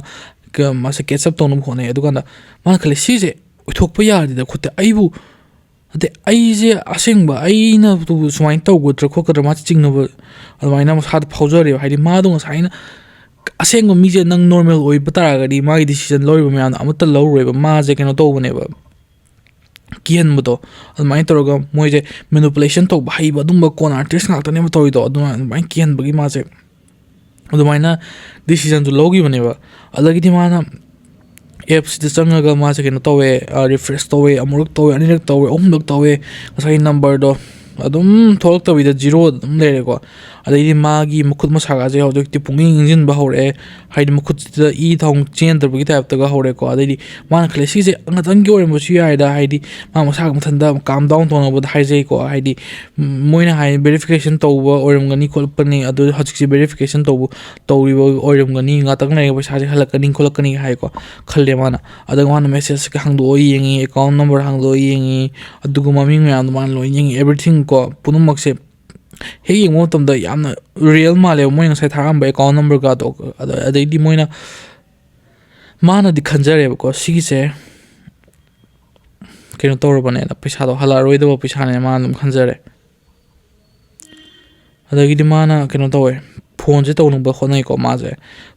मासे कैचअप तौनु होने अदुगांदा मान खले सिजे उथोकपा यादिदा खुते आइबु अदे आइजे असेंगबा आइना तु सुमाइन तौगुद्र खोकद्र मा चिंगनबो अदमाइना मसाद फाउजरे हाइदि मादो साइना असेंगबा मिजे नंग नॉर्मल ओइबा तारागदि मागी डिसीजन लौरिबा म्याम अमत लौरोइबा माजे केनो तौबनेबा कियनबदो अदमाइन तौरगा मोइजे मैनिपुलेशन तौबा हाइबा दुंबा कोन आर्टिस्ट नाक्तनेबा तौइदो अदमाइन कियनबगी माजे अदमाइना डिसीजन जो लौगिबनेबा अदगिदि माना एप्स द चंगागा मासे केनो तौवे रिफ्रेश तौवे अमुरक तौवे अनिरक तौवे अहुमलक तौवे असai नंबर दो अदुम थोलक्तबिदा 0 अदुम लेरेको अदगिदि मागी मखुद मसागाजे हौजक्ति पुंगिंग इंजिन बहौरे हाइदि मखुददा ई थौं चेंदरबगी टाइपतगा हौरेको अदगिदि माना खले सिजे अंगतंगी ओरमबसु याइदा हाइदि मा मसाग मथंदा काम डाउन तौनबद हाइजेको हाइदि मोइना हाइ वेरिफिकेशन तौबा ओरमगनी खोलपनी अदु हजिकसि वेरिफिकेशन तौबु तौरिबो ओरमगनी ngatak nai पैसाजे हलकनी खोलकनी हाइको खल्ले माना अदग माना मेसेज के हंगदो येंगी अकाउंट नंबर हंगदो येंगी अदुगु ममिंग म्याम मान लो येंगी एवरीथिंग को पुनुमक्से हे येंगो तमदा यामना रियल माले मोय ngasai tharamba अकाउंट नंबर का तो अदैदि मोइना माना दि खंजरेबको सिगिसे केनो तौरबने पैसा दो हलारोइदबो पैसाने मानम खंजरे अदगिदि माना केनो तौवे फोन से तौनबा खोनाइको माजे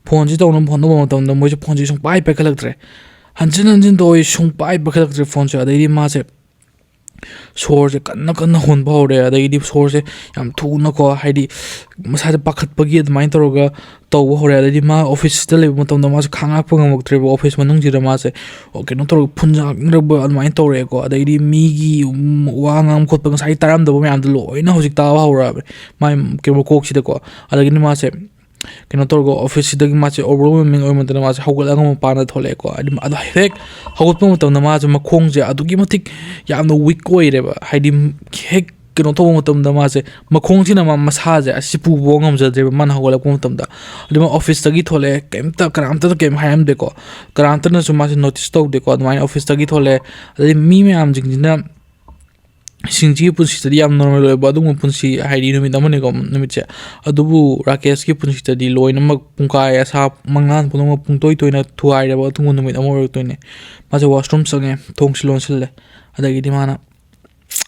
फोन से तौनबा होनबा मतमदा मोइसे फोन से सुं पाइ पाइखलक्त्रे हंजिन हंजिन तौइ सुं पाइ पाइखलक्त्रे फोन से अदगिदि मासे सोर से कन्ना कन्ना होनबा हौरे अदगिदि सोर से याम थुनको हाइदि मसाजे पाखतपगी अदमाइन तौरगा तौबा हौरे अदगिदि मा ऑफिस द लेबा मतमदा मासे खांगापा ngamक्त्रेबो ऑफिस मनुंग जिरा मासे केनो तौर फुनजांग्रबा अदमाइन तौरेको अदगिदि मीगी वांगाम खोतपा ngasai तारामदबो म्याम द लोइना हौजिक ताबा हौराबे माय केबो कोक्सिदको अदगिदि मासे केनो तौरगो ऑफिस सिदगी मासे ओवरवेलमिंग ओइमदना मासे हौगलगा मपाना थोलेको अदु हेक हौगतपा मतमदा मासे मखोंगजे अदुगी मतिक यामना वीक ओइरेबा हाइदि हेक केनो तौबा मतमदा मासे मखोंगसिना मसाजे सिपुबो ngamjadreba man hogolakpa मतमदा अदुमा ऑफिस तगी थोले केमता करामता केम हायमदेको करामता सु मासे नोटिस तौदेको अदमाइन ऑफिस तगी थोले अदि मी म्याम जिंजिना सिंजी पुंसी तदी याम नॉर्मल ओइबा अदुम पुंसी हाइदि नुमित अमनेको नुमितसे अदुबु राकेश की पुंसी तदी लोइनमक पुंकाय असा मंगान पुनम पुंतोय तोइना थुआइरेबा अदुम नुमित अमर तोइने मासे वॉशरूम संगे थोंगसि लोनसिले अदगिदि माना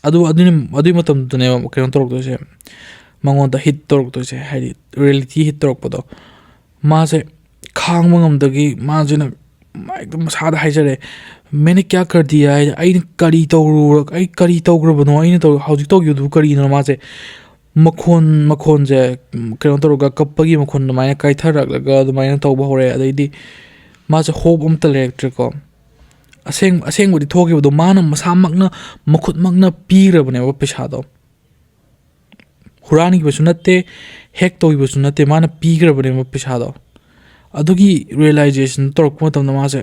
अदु मतम तने केनो तोरक्तोसे मंगोंदा हिट तोरक्तोसे हाइदि रियलिटी हिट तोरक्पदो मासे खांग मंगमदगी माजेना एकदम सादा हाइजरे मैंने क्या कर दिया है आई करी तौग्रबनो आई तो हौजिक तौगिदु करीनो मासे मखोन जे केनो तोरगा कप्पगी मखोन माने काइथरगलगा अदमाइना तौबा हौरे अदैदि मासे होप अमत लेक्ट्रिको असेंगबुदि थोगिबदो माना मसामकना मखुतमकना पीरबनेबा पैसादो huranibashu natte hack tawibashu natte mana pigrabane paisado adugi realization torok matamda mase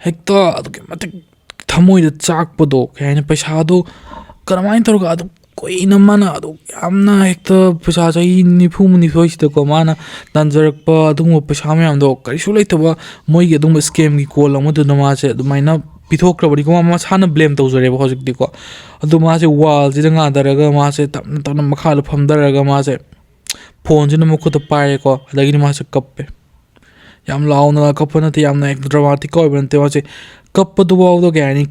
hekta adugi matik thamoida chakpado kaina paisado karamain torga adu koina mana adu yamna hekta paisa chai nifu munifoi sida ko mana danjarakpa adungma paisa mayam do karisu leitaba moigi adungma scam gi call amadu namase adumaina pithokrabani ko ma sana blame tawjare ba hojik diko adu mase wall jida nga daraga mase tamna makhala phamdaraga mase phone jina mukhuta pare ko adagi mase kappe yam launa kapana te yamna ek dramatic ko bante mase kappa du wawdo gani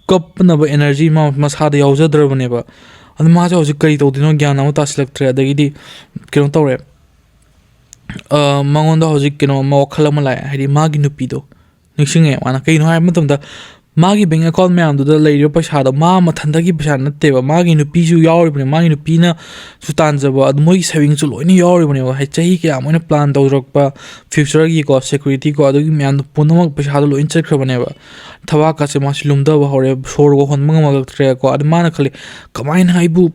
kapna ba energy ma masada yawjadrabane ba adu mase hojik kari tawdino gyan am taslaktre adagi di kino tawre mangonda hojik kino ma wakhala mala hadi magi nupido niksinge mana kaino hay matamda magi bank account mayam du da leiro paisa da ma mathanda-gi paisa natte ba magi nupi ju yawribane magi nupi na su tanjaba adu moi saving chu loina yawribane ba hai chahi kya moina plan tawrakpa future gi ko security ko adu gi myam punamak paisa da loin chakhrabane ba thawa ka se ma silumda ba hore sor go hon manga mag tre ko adu mana khali kamaina haibu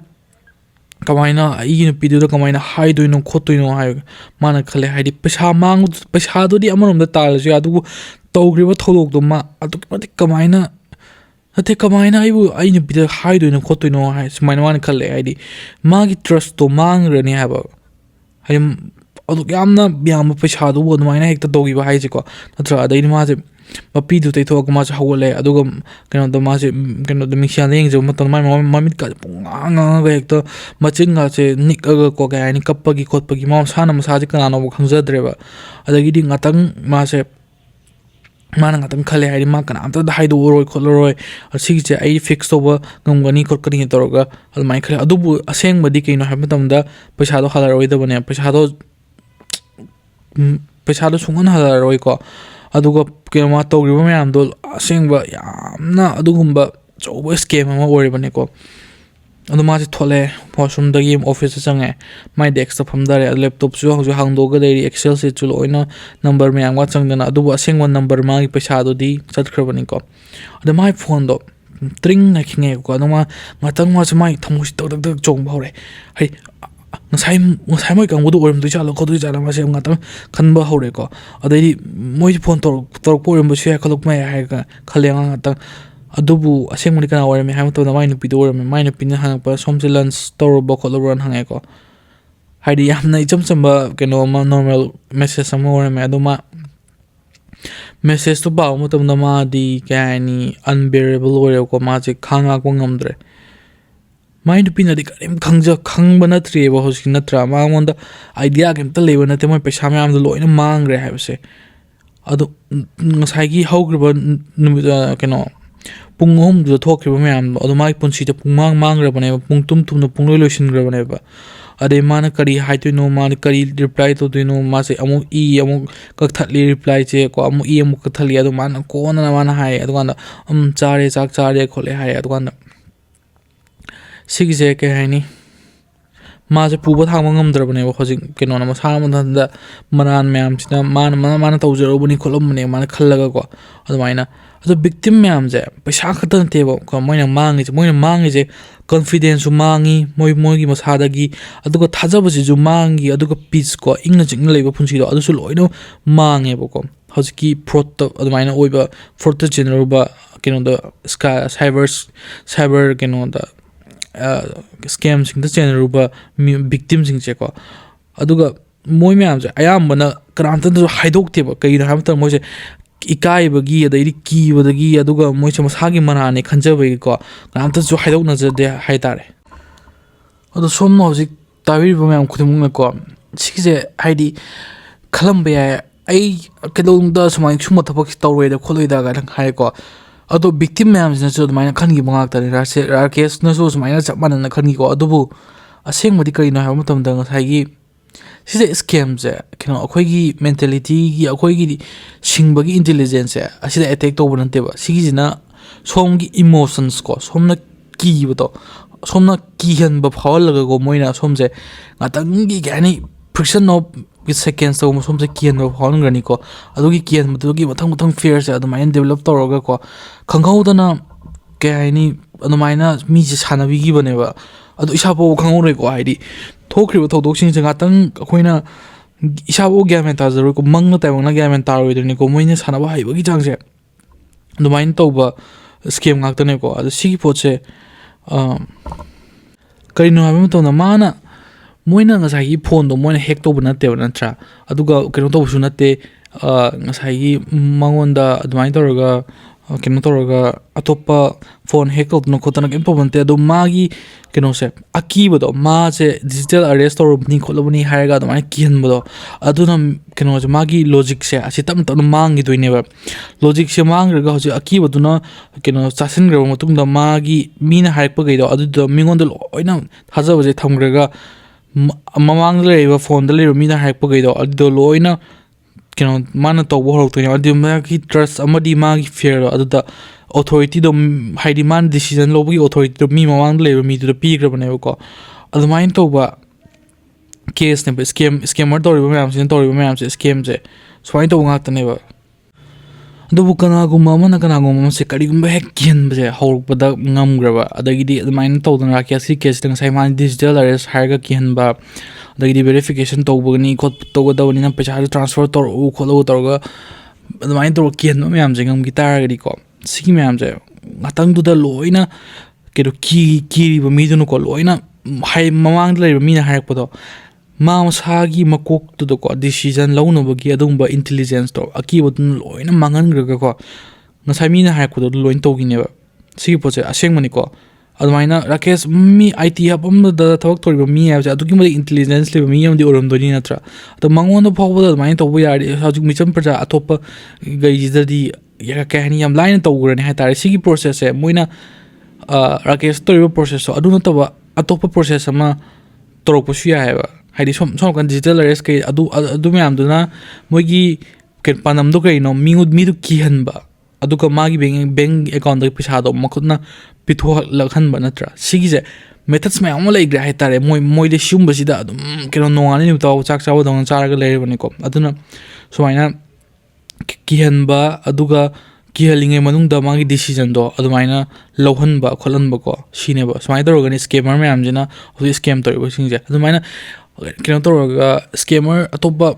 kamaina ai nupi du da kamaina hai doino khotoino hai mana khale hai di paisa do di amarom da tal ju adu tawgriba tholok do ma adu kamaina ate kamaina ai nupi da hai doino khotoino hai sumaina mana khale ai di magi trust to mangrani haba hai adu yamna paisa do bo maina hekta dogi ba hai je ko natra adai ni ma je mapi du te thok ma hawale aduga keno da ma je keno da mixia leng jo maton mai mamit ka punga ga hekta machinga che nik aga ko ga ni kappa gi khotpa gi ma sana ma sa je kana no khangja dreba adagi di ngatang ma se mana ngatang khale hai ma kana amta da hai do roi kholoroi asigi che ai fix to ba ngamgani kor kani toroga al mai khale adubu aseng badi keino ha matam da paisa do halaroi da bane paisa do sungan halaroi ko aduga kema tawgriba mayam do asengba yamna adugumba chobo scam ama oribane ko adu ma se thole washroom da game office change my desk ta phamdare laptop chu hang do ga dei excel sheet chu loina number mayam wa changdana adu asengwa number ma gi paisa do di chatkrabani ko adu my phone do tring na khinge ko adu ma ngatang ma mai thamusi tak chong bhore hai ngasai moi kang budu orim du chala khodu chala ma se ngatang khanba hore ko adai moi phone tor porim bu se khaluk mai hai ka khalenga ngatang adubu aseng mani kana orim hai to na mai nupi do orim mai nupi na hang pa somse lunch tor bo kholoran hangai ko haidi yamna icham chamba keno ma normal message sama orim adu ma message to ba mo tam na ma di kani unbearable ore ko ma che khanga ko ngamdre mai nupi na di karim khangba na tre ba hosi na tra ma ngonda idea kem ta lewa na te moi paisa ma am do loina mang re have se adu ngasai gi haugrba keno pungom du thokriba ma am adu mai punsi te pungmang mang ra bane pungtum na pungloi loisin gra bane ba ade mana kari hai tu no man kari reply to tu no ma se amu kakthali reply che ko amu kakthali adu mana ko na mana hai adu kan chare chak chare khole hai adu kan sigje ke haini ma je puba thangma ngamdrabane ba hojik keno na masa da manan mayam china mana tawjaro bani kholom ne mana khallaga ko adumaina adu victim mayam je paisa khatan te ba ko moina mangi je confidence mangi moi gi masada gi aduga thajaba ji ju mangi aduga peace ko ingna jingna leba phunsi do adu su loino mangi ba ko hojiki fraud adumaina oiba fraud general ba keno da cyber keno da scam sing the channel ruba victim sing che ko aduga moi myam je ayam bana kramta do haidok te ba kai na hamta moi je ikai bagi adai ki badagi aduga moi che masagi manane khanja bai ko kramta jo haidok na je de haitare adu somno hojik tawir ba myam khudimung ko sikje haidi khalam ba ai kedong da samai suma thapak tawre da kholoi da ga hai ko ado victim mayam na so maina khangi bangak tani ra case na so maina chapman na khangi ko adubu aseng modi kari na ha matam da ngai gi sise scam je kino akhoi gi mentality gi akhoi gi singba gi intelligence asida attack to ban te ba sigi jina som gi emotions ko somna ki bato somna ki han ba phawal ga go moina som je ngatang gi gani friction of with seconds so som se kian no hon grani ko adugi kian mutugi mathang fear se adu main develop toroga ko khangau dana ke ai ni anu maina mi je sanabi gi bane ba ꯑꯗꯣ ꯏꯁꯥꯐꯥꯎ ꯈꯪꯍꯧꯔꯣꯏꯀꯣ ꯍꯥꯏꯗꯤ ꯊꯣꯛꯈ꯭ꯔꯤꯕ ꯊꯧꯗꯣꯛꯁꯤꯡꯁꯦ ꯉꯥꯛꯇꯪ ꯑꯩꯈꯣꯏꯅ ꯏꯁꯥꯐꯥꯎ ꯒ꯭ꯌꯥꯟ ꯃꯦꯟ ꯇꯥꯖꯔꯣꯏꯀꯣ ꯃꯪꯅ ꯇꯥꯏꯕꯪꯅ ꯒ꯭ꯌꯥꯟ ꯃꯦꯟ ꯇꯥꯔꯣꯏꯗꯣꯏꯅꯤꯀꯣ ꯃꯣꯏꯅ ꯁꯥꯟꯅꯕ ꯍꯩꯕꯒꯤ ꯆꯥꯡꯁꯦ ꯑꯗꯨꯃꯥꯏꯅ ꯇꯧꯕ ꯁ꯭ꯀꯦꯝ ꯉꯥꯛꯇꯅꯦꯀꯣ ꯑꯗꯣ ꯁꯤꯒꯤ ꯄꯣꯠꯁꯦ ꯀꯔꯤꯅꯣ ꯍꯥꯏꯕ ꯃꯇꯝꯗ ꯃꯣꯏꯅ ꯉꯁꯥꯏꯒꯤ ꯐꯣꯟꯗꯣ ꯃꯣꯏꯅ ꯍꯦꯛ ꯇꯧꯕ ꯅꯠꯇꯦꯕ ꯅꯠꯇ꯭ꯔꯥ ꯑꯗꯨꯒ ꯀꯩꯅꯣ ꯇꯧꯕꯁꯨ ꯅꯠꯇꯦ ꯉꯁꯥꯏꯒꯤ ꯃꯉꯣꯟꯗ ꯑꯗꯨꯃꯥꯏꯅ ꯇꯧꯔꯒ ꯀꯩꯅꯣ ꯇꯧꯔꯒ ꯑꯇꯣꯞꯄ ꯐꯣꯟ ꯍꯦꯛ ꯇꯧꯗꯅ ꯈꯣꯠꯇꯅ ꯀꯩꯝ ꯇꯧꯕ ꯅꯠꯇꯦ ꯑꯗꯣ ꯃꯥꯒꯤ ꯀꯩꯅꯣꯁꯦ ꯑꯀꯤꯕꯗꯣ ꯃꯥꯁꯦ ꯗꯤꯖꯤꯇꯦꯜ ꯑꯔꯦꯁ ꯇꯧꯔꯕꯅꯤ ꯈꯣꯠꯂꯕꯅꯤ ꯍꯥꯏꯔꯒ ꯑꯗꯨꯃꯥꯏꯅ ꯀꯤꯍꯟꯕꯗꯣ ꯑꯗꯨꯅ ꯀꯩꯅꯣꯁꯦ ꯃꯥꯒꯤ ꯂꯣꯖꯤꯛꯁꯦ ꯑꯁꯤ ꯇꯞꯅ ꯇꯞꯅ ꯃꯥꯡꯈꯤꯗꯣꯏꯅꯦꯕ ꯂꯣꯖꯤꯛꯁꯦ ꯃꯥꯡꯈ꯭ꯔꯒ ꯍꯧꯖꯤꯛ ꯑꯀꯤꯕꯗꯨꯅ ꯀꯩꯅꯣ ꯆꯥꯁꯤꯟꯈ꯭ꯔꯕ ꯃꯇꯨꯡꯗ ꯃꯥꯒꯤ ꯃꯤꯅ ꯍꯥꯏꯔꯛꯄꯈꯩꯗꯣ ꯑꯗꯨꯗꯣ ꯃꯤꯉꯣꯟꯗ ꯂꯣꯏꯅ ꯊꯥꯖꯕꯁꯦ ꯊꯝꯈ꯭ꯔꯒ ꯃꯃꯥꯡꯗ ꯂꯩꯔꯤꯕ ꯐꯣꯟꯗ ꯂꯩꯔꯤꯕ ꯃꯤꯅ ꯍꯥꯏꯔꯛꯄꯈꯩꯗꯣ ꯑꯗꯨꯗꯣ ꯂꯣꯏꯅ ꯀꯩꯅꯣ ꯃꯥꯅ ꯇꯧꯕ ꯍꯧꯔꯛꯇꯣꯏꯅꯦꯕ ꯑꯗꯨ ꯃꯥꯒꯤ ꯇ꯭ꯔꯁ ꯑꯃꯗꯤ ꯃꯥꯒꯤ ꯐꯤꯌꯔꯗꯣ ꯑꯗꯨꯗ ꯑꯣꯊꯣꯔꯤꯇꯤꯗꯣ ꯍꯥꯏꯗꯤ ꯃꯥꯅ ꯗꯤꯁꯤꯖꯟ ꯂꯧꯕꯒꯤ ꯑꯣꯊꯣꯔꯤꯇꯤꯗꯣ ꯃꯤ ꯃꯃꯥꯡꯗ ꯂꯩꯕ ꯃꯤꯗꯨꯗ ꯄꯤꯈ꯭ꯔꯕꯅꯦꯕꯀꯣ ꯑꯗꯨꯃꯥꯏꯅ ꯇꯧꯕ ꯀꯦꯁꯅꯦꯕ ꯁ꯭ꯀꯦꯃꯔ ꯇꯧꯔꯤꯕ ꯃꯌꯥꯝꯁꯤꯅ ꯇꯧꯔꯤꯕ ꯃꯌꯥꯝꯁꯦ ꯁ꯭ꯀꯦꯝꯁꯦ ꯁꯨꯃꯥꯏꯅ ꯇꯧꯕ ꯉꯥꯛꯇꯅꯦꯕ ꯑꯗꯨꯕꯨ ꯀꯅꯥꯒꯨꯝꯕ ꯑꯃꯁꯦ ꯀꯔꯤꯒꯨꯝꯕ ꯍꯦꯛ ꯀꯤꯍꯟꯕꯁꯦ ꯍꯧꯔꯛꯄꯗ ꯉꯝꯈ꯭ꯔꯕ ꯑꯗꯒꯤꯗꯤ ꯑꯗꯨꯃꯥꯏꯅ ꯇꯧꯗꯅ ꯔꯥꯀꯦꯁꯀꯤ ꯀꯦꯁꯇ ꯉꯁꯥꯏ ꯃꯥꯅ ꯗꯤꯖꯤꯇꯦꯜ ꯑꯔꯦꯁ ꯍꯥꯏꯔꯒ ꯀꯤꯍꯟꯕ ꯑꯗꯒꯤꯗꯤ ꯚꯦꯔꯤꯐꯤꯀꯦꯁꯟ ꯇꯧꯕꯒꯅꯤ ꯇꯧꯒꯗꯕꯅꯤꯅ ꯄꯩꯁꯥꯁꯨ ꯇ꯭ꯔꯥꯟꯁꯐꯔ ꯇꯧꯔꯛꯎ ꯈꯣꯠꯂꯨ ꯇꯧꯔꯒ ꯑꯗꯨꯃꯥꯏꯅ ꯇꯧꯔꯒ ꯀꯤꯍꯟꯕ ꯃꯌꯥꯝꯁꯦ ꯉꯝꯈꯤ ꯇꯥꯔꯒꯗꯤꯀꯣ ꯁꯤꯒꯤ ꯃꯌꯥꯝꯁꯦ ꯉꯥꯛꯇꯪꯗꯨꯗ ꯂꯣꯏꯅ ꯀꯩꯅꯣ ꯀꯤꯔꯤꯕ ꯃꯤꯗꯨꯅꯀꯣ ꯂꯣꯏꯅ ꯃꯃꯥꯡꯗ ꯂꯩꯔꯤꯕ ꯃꯤꯅ ꯍꯥꯏꯔꯛꯄꯗꯣ ꯃꯥ ꯃꯁꯥꯒꯤ ꯃꯀꯣꯛꯇꯨꯗꯀꯣ ꯗꯤꯁꯤꯖꯟ ꯂꯧꯅꯕꯒꯤ ꯑꯗꯨꯒꯨꯝꯕ ꯏꯟꯇꯦꯂꯤꯖꯦꯟꯁꯇꯣ ꯑꯀꯤꯕꯗꯨꯅ ꯂꯣꯏꯅ ꯃꯥꯡꯍꯟꯈ꯭ꯔꯒꯀꯣ ꯉꯁꯥꯏ ꯃꯤꯅ ꯍꯥꯏꯔꯛꯄꯗꯣ ꯑꯗꯨ ꯂꯣꯏꯅ ꯇꯧꯈꯤꯅꯦꯕ ꯁꯤꯒꯤ ꯄꯣꯠꯁꯦ ꯑꯁꯦꯡꯕꯅꯤꯀꯣ ꯑꯗꯨꯃꯥꯏꯅ ꯔꯥꯀꯦꯁ ꯃꯤ ꯑꯥꯏ ꯇꯤ ꯍꯕ ꯑꯃꯗ ꯊꯕꯛ ꯇꯧꯔꯤꯕ ꯃꯤ ꯍꯥꯏꯕꯁꯦ ꯑꯗꯨꯛꯀꯤ ꯃꯇꯤꯛ ꯏꯟꯇꯦꯂꯤꯖꯦꯟꯁ ꯂꯩꯕ ꯃꯤ ꯑꯃꯗꯤ ꯑꯣꯏꯔꯝꯗꯣꯏꯅꯤ ꯅꯠꯇ꯭ꯔꯥ ꯑꯗꯣ ꯃꯉꯣꯟꯗ ꯐꯥꯎꯕꯗ ꯑꯗꯨꯃꯥꯏꯅ ꯇꯧꯕ ꯌꯥꯔꯗꯤ ꯍꯧꯖꯤꯛ ꯃꯤꯆꯝ ꯄ꯭ꯔꯖꯥ ꯑꯇꯣꯞꯄ ꯒꯩꯁꯤꯗꯗꯤ ꯀꯩ ꯍꯥꯏꯅꯤ ꯌꯥꯝ ꯂꯥꯏꯅ ꯇꯧꯈ꯭ꯔꯅꯤ ꯍꯥꯏꯇꯥꯔꯦ ꯁꯤꯒꯤ ꯄ꯭ꯔꯣꯁꯦꯁꯁꯦ ꯃꯣꯏꯅ ꯔꯥꯀꯦꯁ ꯇꯧꯔꯤꯕ ꯄ꯭ꯔꯣꯁꯦꯁꯇꯣ ꯑꯗꯨ ꯅꯠꯇꯕ ꯑꯇꯣꯞꯄ ꯄ꯭ꯔꯣꯁꯦꯁ ꯑꯃ ꯇꯧꯔꯛꯄꯁꯨ ꯌꯥꯏꯑꯕ ꯍꯥꯏꯗꯤ ꯁꯣꯝ ꯅꯥꯀꯟ ꯗꯤꯖꯤꯇꯦꯜ ꯑꯔꯦꯁ ꯀꯩ ꯑꯗꯨ ꯃꯌꯥꯝꯗꯨꯅ ꯃꯣꯏꯒꯤ ꯄꯥꯟꯗꯝꯗꯣ ꯀꯩꯅꯣ ꯃꯤꯗꯨ ꯀꯤꯍꯟꯕ ꯑꯗꯨꯒ ꯃꯥꯒꯤ ꯕꯦꯡ ꯑꯦꯀꯥꯎꯟꯗꯒꯤ ꯄꯩꯁꯥꯗꯣ ꯃꯈꯨꯠꯅ ꯄꯤꯊꯣꯛꯂꯛꯍꯟꯕ ꯅꯠꯇ꯭ꯔꯥ ꯁꯤꯒꯤꯁꯦ ꯃꯦꯊꯠꯁ ꯃꯌꯥꯝ ꯑꯃ ꯂꯩꯈ꯭ꯔꯦ ꯍꯥꯏꯇꯥꯔꯦ ꯃꯣꯏꯗꯤ ꯁꯤꯒꯨꯝꯕꯁꯤꯗ ꯑꯗꯨꯝ ꯀꯩꯅꯣ ꯅꯣꯡꯉꯥꯟꯅꯤ ꯅꯨꯃꯤꯠꯇꯥꯎ ꯆꯥꯛ ꯆꯥꯕꯗꯧꯅ ꯆꯥꯔꯒ ꯂꯩꯔꯕꯅꯤꯀꯣ ꯑꯗꯨꯅ ꯁꯨꯃꯥꯏꯅ ꯀꯤꯍꯟꯕ ꯑꯗꯨꯒ ꯀꯤꯍꯜꯂꯤꯉꯩ ꯃꯅꯨꯡꯗ ꯃꯥꯒꯤ ꯗꯤꯁꯤꯖꯟꯗꯣ ꯑꯗꯨꯃꯥꯏꯅ ꯂꯧꯍꯟꯕ ꯈꯣꯠꯍꯟꯕꯀꯣ ꯁꯤꯅꯦꯕ ꯁꯨꯃꯥꯏꯅ ꯇꯧꯔꯒꯅꯤ ꯁ꯭ꯀꯦꯃꯔ ꯃꯌꯥꯝꯁꯤꯅ ꯍꯧꯖꯤꯛ ꯁ꯭ꯀꯦꯝ ꯇꯧꯔꯤꯕꯁꯤꯡꯁꯦ ꯑꯗꯨꯃꯥꯏꯅ ꯀꯩꯅꯣ ꯇꯧꯔꯒ ꯁ꯭ꯀꯦꯃꯔ ꯑꯇꯣꯞꯄ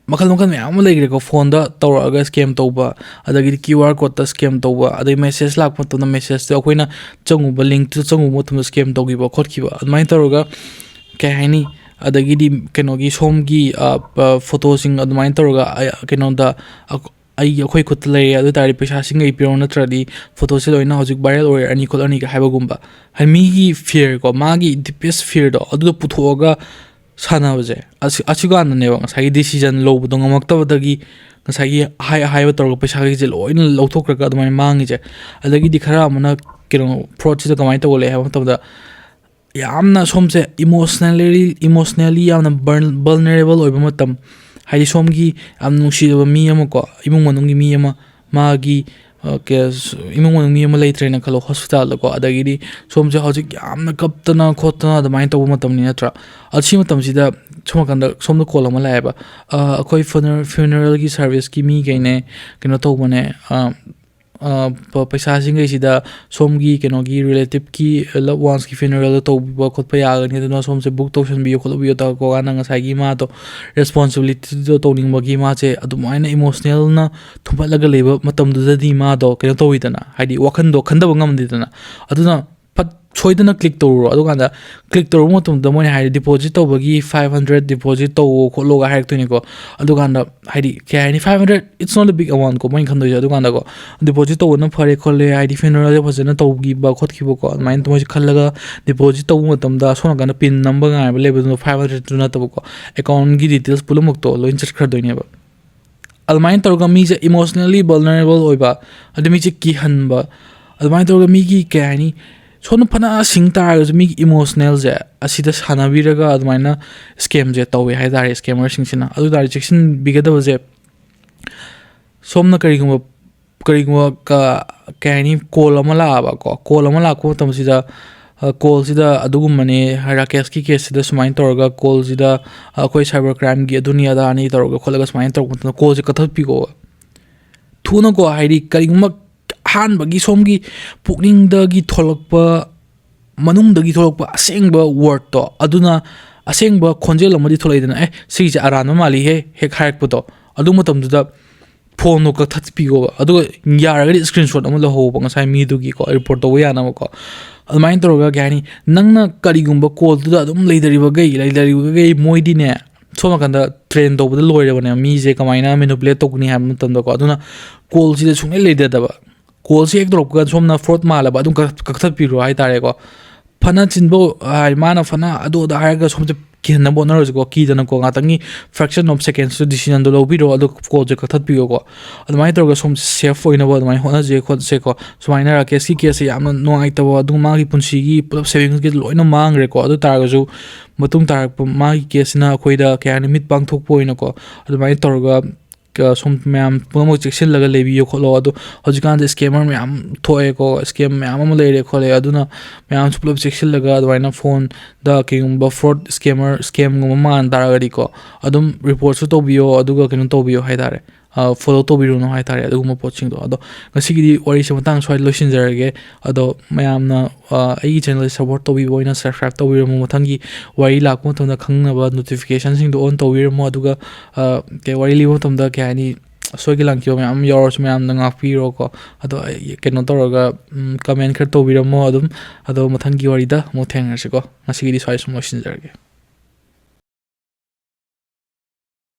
ꯃꯈꯜ ꯃꯌꯥꯝ ꯑꯃ ꯂꯩꯈ꯭ꯔꯦꯀꯣ ꯐꯣꯟꯗ ꯇꯧꯔꯛꯑꯒ ꯁ꯭ꯀꯦꯝ ꯇꯧꯕ ꯑꯗꯒꯤꯗꯤ ꯀ꯭ꯌꯨ ꯑꯥꯔ ꯀꯣꯗꯇ ꯁ꯭ꯀꯦꯝ ꯇꯧꯕ ꯑꯗꯩ ꯃꯦꯁꯦꯖ ꯂꯥꯛꯄ ꯃꯇꯝꯗ ꯃꯦꯁꯦꯖꯇꯣ ꯑꯩꯈꯣꯏꯅ ꯆꯪꯉꯨꯕ ꯂꯤꯡꯛꯇꯨꯗ ꯆꯪꯉꯨꯕ ꯃꯇꯝꯗ ꯁ꯭ꯀꯦꯝ ꯇꯧꯈꯤꯕ ꯈꯣꯠꯈꯤꯕ ꯑꯗꯨꯃꯥꯏꯅ ꯇꯧꯔꯒ ꯀꯩ ꯍꯥꯏꯅꯤ ꯑꯗꯒꯤꯗꯤ ꯀꯩꯅꯣꯒꯤ ꯁꯣꯝꯒꯤ ꯐꯣꯇꯣꯁꯤꯡ ꯑꯗꯨꯃꯥꯏꯅ ꯇꯧꯔꯒ ꯀꯩꯅꯣꯗ ꯑꯩꯈꯣꯏ ꯈꯨꯠꯇ ꯂꯩꯔꯦ ꯑꯗꯨ ꯇꯥꯔꯗꯤ ꯄꯩꯁꯥꯁꯤꯡꯒ ꯄꯤꯔꯣ ꯅꯠꯇ꯭ꯔꯗꯤ ꯐꯣꯇꯣꯁꯦ ꯂꯣꯏꯅ ꯍꯧꯖꯤꯛ ꯚꯥꯏꯔꯦꯜ ꯑꯣꯏꯔꯛꯑꯅꯤ ꯈꯣꯠꯂꯅꯤꯒ ꯍꯥꯏꯕꯒꯨꯝꯕ ꯍꯥꯏꯗꯤ ꯃꯤꯒꯤ ꯐꯤꯌꯔꯀꯣ ꯃꯥꯒꯤ ꯗꯤꯄꯦꯁ ꯐꯤꯌꯔꯗꯣ ꯑꯗꯨꯗꯣ ꯄꯨꯊꯣꯛꯑꯒ ꯁꯥꯟꯅꯕꯁꯦ ꯑꯁꯤꯀꯥꯟꯗꯅꯦꯕ ꯉꯁꯥꯏꯒꯤ ꯗꯤꯁꯤꯖꯟ ꯂꯧꯕꯗꯣ ꯉꯝꯃꯛꯇꯕꯗꯒꯤ ꯉꯁꯥꯏꯒꯤ ꯑꯍꯥꯏꯕ ꯇꯧꯔꯒ ꯄꯩꯁꯥꯒꯤꯁꯦ ꯂꯣꯏꯅ ꯂꯧꯊꯣꯛꯈ꯭ꯔꯒ ꯑꯗꯨꯃꯥꯏꯅ ꯃꯥꯡꯉꯤꯁꯦ ꯑꯗꯒꯤꯗꯤ ꯈꯔ ꯑꯃꯅ ꯀꯩꯅꯣ ꯐ꯭ꯔꯣꯗꯁꯤꯗ ꯀꯃꯥꯏꯅ ꯇꯧꯒꯜꯂꯦ ꯍꯥꯏꯕ ꯃꯇꯝꯗ ꯌꯥꯝꯅ ꯁꯣꯝꯁꯦ ꯏꯃꯣꯁꯅꯦꯜꯂꯤ ꯌꯥꯝꯅ ꯚꯜꯅꯔꯦꯕꯜ ꯑꯣꯏꯕ ꯃꯇꯝ ꯍꯥꯏꯗꯤ ꯁꯣꯝꯒꯤ ꯌꯥꯝ ꯅꯨꯡꯁꯤꯔꯕ ꯃꯤ ꯑꯃꯀꯣ ꯏꯃꯨꯡ ꯃꯅꯨꯡꯒꯤ ꯃꯤ ꯑꯃ ꯃꯥꯒꯤ ꯏꯃꯨꯡ ꯃꯅꯨꯡ ꯃꯤ ꯑꯃ ꯂꯩꯇ꯭ꯔꯦꯅ ꯈꯜꯂꯣ ꯍꯣꯁꯄꯤꯇꯥꯜꯗꯀꯣ ꯑꯗꯒꯤꯗꯤ ꯁꯣꯝꯁꯦ ꯍꯧꯖꯤꯛ ꯌꯥꯝꯅ ꯀꯞꯇꯅ ꯈꯣꯠꯇꯅ ꯑꯗꯨꯃꯥꯏꯅ ꯇꯧꯕ ꯃꯇꯝꯅꯤ ꯅꯠꯇ꯭ꯔꯥ ꯑꯁꯤ ꯃꯇꯝꯁꯤꯗ ꯁꯣꯝ ꯅꯥꯀꯟꯗ ꯁꯣꯝꯗ ꯀꯣꯜ ꯑꯃ ꯂꯥꯛꯑꯦꯕ ꯑꯩꯈꯣꯏ ꯐ꯭ꯌꯨꯅꯔꯦꯜꯒꯤ ꯁꯥꯔꯚꯤꯁꯀꯤ ꯃꯤꯈꯩꯅꯦ ꯀꯩꯅꯣ ꯇꯧꯕꯅꯦ ꯄꯩꯁꯥꯁꯤꯡꯈꯩꯁꯤꯗ ꯁꯣꯝꯒꯤ ꯀꯩꯅꯣꯒꯤ ꯔꯤꯂꯦꯇꯤꯞꯀꯤ ꯂꯞ ꯋꯥꯟꯁꯀꯤ ꯐ꯭ꯌꯨꯅꯔꯦꯜꯗ ꯇꯧꯕꯤꯕ ꯈꯣꯠꯄ ꯌꯥꯒꯅꯤ ꯑꯗꯨꯅ ꯁꯣꯝꯁꯦ ꯕꯨꯛ ꯇꯧꯁꯟꯕꯤꯌꯨ ꯈꯣꯠꯂꯕꯤꯌꯨ ꯇꯧꯔꯀꯣ ꯀꯥꯟꯗ ꯉꯁꯥꯏꯒꯤ ꯃꯥꯗꯣ ꯔꯦꯁꯄꯣꯟꯁꯤꯕꯤꯂꯤꯇꯤꯗꯣ ꯇꯧꯅꯤꯡꯕꯒꯤ ꯃꯥꯁꯦ ꯑꯗꯨꯃꯥꯏꯅ ꯏꯃꯣꯁꯅꯦꯜꯅ ꯊꯨꯝꯍꯠꯂꯒ ꯂꯩꯕ ꯃꯇꯝꯗꯨꯗꯗꯤ ꯃꯥꯗꯣ ꯀꯩꯅꯣ ꯇꯧꯋꯤꯗꯅ ꯍꯥꯏꯗꯤ ꯋꯥꯈꯟꯗꯣ ꯈꯟꯗꯕ ꯉꯝꯗꯦꯗꯅ ꯑꯗꯨꯅ ꯁꯣꯏꯗꯅ ꯀ꯭ꯂꯤꯛ ꯇꯧꯔꯨꯔꯣ ꯑꯗꯨꯀꯥꯟꯗ ꯀ꯭ꯂꯤꯛ ꯇꯧꯔꯨꯕ ꯃꯇꯝꯗ ꯃꯣꯏꯅ ꯍꯥꯏꯗꯤ ꯗꯤꯄꯣꯖꯤꯠ ꯇꯧꯕꯒꯤ 500 ꯗꯤꯄꯣꯖꯤꯠ ꯇꯧꯋꯣ ꯈꯣꯠꯂꯣꯒ ꯍꯥꯏꯔꯛꯇꯣꯏꯅꯤꯀꯣ ꯑꯗꯨꯀꯥꯟꯗ ꯍꯥꯏꯗꯤ ꯀꯩ ꯍꯥꯏꯅꯤ 500 ꯏꯠꯁ ꯅꯣꯠ ꯑ ꯕꯤగ్ ꯑꯦꯃꯥꯎꯟ ꯀꯣ ꯃꯣꯏꯅ ꯈꯟꯗꯣꯏꯁꯦ ꯑꯗꯨꯀꯥꯟꯗꯀꯣ ꯗꯤꯄꯣꯖꯤꯠ ꯇꯧꯕꯅ ꯐꯔꯦ ꯈꯣꯠꯂꯦ ꯍꯥꯏꯗꯤ ꯐ꯭ꯌꯨꯅꯔꯦꯜꯁꯦ ꯐꯖꯅ ꯇꯧꯈꯤꯕ ꯈꯣꯠꯈꯤꯕꯀꯣ ꯑꯗꯨꯃꯥꯏꯅ ꯃꯣꯏꯁꯦ ꯈꯜꯂꯒ ꯗꯤꯄꯣꯖꯤꯠ ꯇꯧꯕ ꯃꯇꯝꯗ ꯁꯣꯝ ꯅꯥꯀꯟꯗ ꯄꯤꯟ ꯅꯝꯕ ꯉꯥꯏꯕ ꯂꯩꯕꯗꯨꯅ 500ꯇꯨ ꯅꯠꯇꯕꯀꯣ ꯑꯦꯀꯥꯎꯟꯒꯤ ꯗꯤꯇꯦꯜꯁ ꯄꯨꯝꯅꯃꯛꯇꯣ ꯂꯣꯏꯅ ꯆꯠꯈ꯭ꯔꯗꯣꯏꯅꯦꯕ ꯑꯗꯨꯃꯥꯏꯅ ꯇꯧꯔꯒ ꯃꯤꯁꯦ ꯏꯃꯣꯁꯅꯦꯜꯂꯤ ꯚꯜꯅꯔꯦꯕꯜ ꯑꯣꯏꯕ ꯑꯗꯨ ꯃꯤꯁꯦ ꯀꯤꯍꯟꯕ ꯑꯗꯨꯃꯥꯏꯅ ꯇꯧꯔꯒ ꯃꯤꯒꯤ ꯀꯩ ꯍꯥꯏꯅꯤ ꯁꯣꯝꯅ ꯐꯅ ꯁꯤꯡ ꯇꯥꯔꯒꯁꯨ ꯃꯤꯒꯤ ꯏꯃꯣꯁꯅꯦꯜꯁꯦ ꯑꯁꯤꯗ ꯁꯥꯟꯅꯕꯤꯔꯒ ꯑꯗꯨꯃꯥꯏꯅ ꯁ꯭ꯀꯦꯝꯁꯦ ꯇꯧꯋꯦ ꯍꯥꯏꯇꯥꯔꯦ ꯁ꯭ꯀꯦꯃꯔꯁꯤꯡꯁꯤꯅ ꯑꯗꯨ ꯇꯥꯔꯗꯤ ꯆꯦꯛꯁꯤꯟꯕꯤꯒꯗꯕꯁꯦ ꯁꯣꯝꯅ ꯀꯔꯤꯒꯨꯝꯕ ꯀꯩ ꯍꯥꯏꯅꯤ ꯀꯣꯜ ꯑꯃ ꯂꯥꯛꯑꯕꯀꯣ ꯀꯣꯜ ꯑꯃ ꯂꯥꯛꯄ ꯃꯇꯝꯁꯤꯗ ꯀꯣꯜꯁꯤꯗ ꯑꯗꯨꯒꯨꯝꯕꯅꯦ ꯔꯥꯀꯦꯁꯀꯤ ꯀꯦꯁꯁꯤꯗ ꯁꯨꯃꯥꯏꯅ ꯇꯧꯔꯒ ꯀꯣꯜꯁꯤꯗ ꯑꯩꯈꯣꯏ ꯁꯥꯏꯕꯔ ꯀ꯭ꯔꯥꯏꯝꯒꯤ ꯑꯗꯨꯅꯤ ꯑꯗꯥꯅꯤ ꯇꯧꯔꯒ ꯈꯣꯠꯂꯒ ꯁꯨꯃꯥꯏꯅ ꯇꯧꯔꯛꯄ ꯃꯇꯝꯗ ꯀꯣꯜꯁꯦ ꯀꯛꯊꯠꯄꯤꯀꯣ ꯊꯨꯅꯀꯣ ꯍꯥꯏꯗꯤ ꯀꯔꯤꯒꯨꯝꯕ ꯑꯍꯥꯟꯕꯒꯤ ꯁꯣꯝꯒꯤ ꯄꯨꯛꯅꯤꯡꯗꯒꯤ ꯊꯣꯛꯂꯛꯄ manungdagi tholokpa asengba word to aduna asengba khonjel amadi tholaidana sigi aran mali he kharakputo adu matamduda phone no ka thatpigo adu yaragadi screenshot amala hoba ngasai mi dugi ko report to yana ko almain toroga gani nangna karigumba call tu adum leidariba gai moidi ne soma kanda train to bada loirabane mi je kamaina manipulate tokni ha matamda ko aduna call si de sungai leidadaba call si ek drop ka somna fraud mala ba adum ka thatpiro hai tare ko fana chinbo ai mana fana adu da haga somje kinna bonaro ko ki dana ko ngatangi fraction of seconds to decision do lobiro adu ko je ka thatpiyo ko adumai torga som safe oina ba adumai hona je khot se ko sumaina ra case ki case yamna no ai tawa adu ma gi punsi gi pulap savings gi loina mangre ko adu targa ju matung tarak ma gi case na khoida kya ni mit pang thok poina ko adumai torga som ma'am पुनमो चेक्सिन लगा लेबियो खोलो अदो हजिकान दे स्कैमर मैम थोए को स्कैम मैम अम लेरे खोले अदुना मैम सुप्लब चेक्सिन लगा अदवाइना फोन दा किंग फ्रॉड स्कैम मान तारागडी को अदुम रिपोर्ट सु तोबियो अदुगा किनो तोबियो हाइदारे follow tobirunu haitare aduguma poching do ado ngasigi wari se matang swai losinjarage ado mayamna ai channel support tobi boina subscribe tobiramu mathangi wari lakmo tonda khangnaba notification sing do on tobiramu aduga ke wari libo tonda ke ani soigi langkyo mayam yoros mayam nanga piro ko ado keno toroga comment khar tobiramu adum ado mathangi wari da mo thangarse ko ngasigi swai losinjarage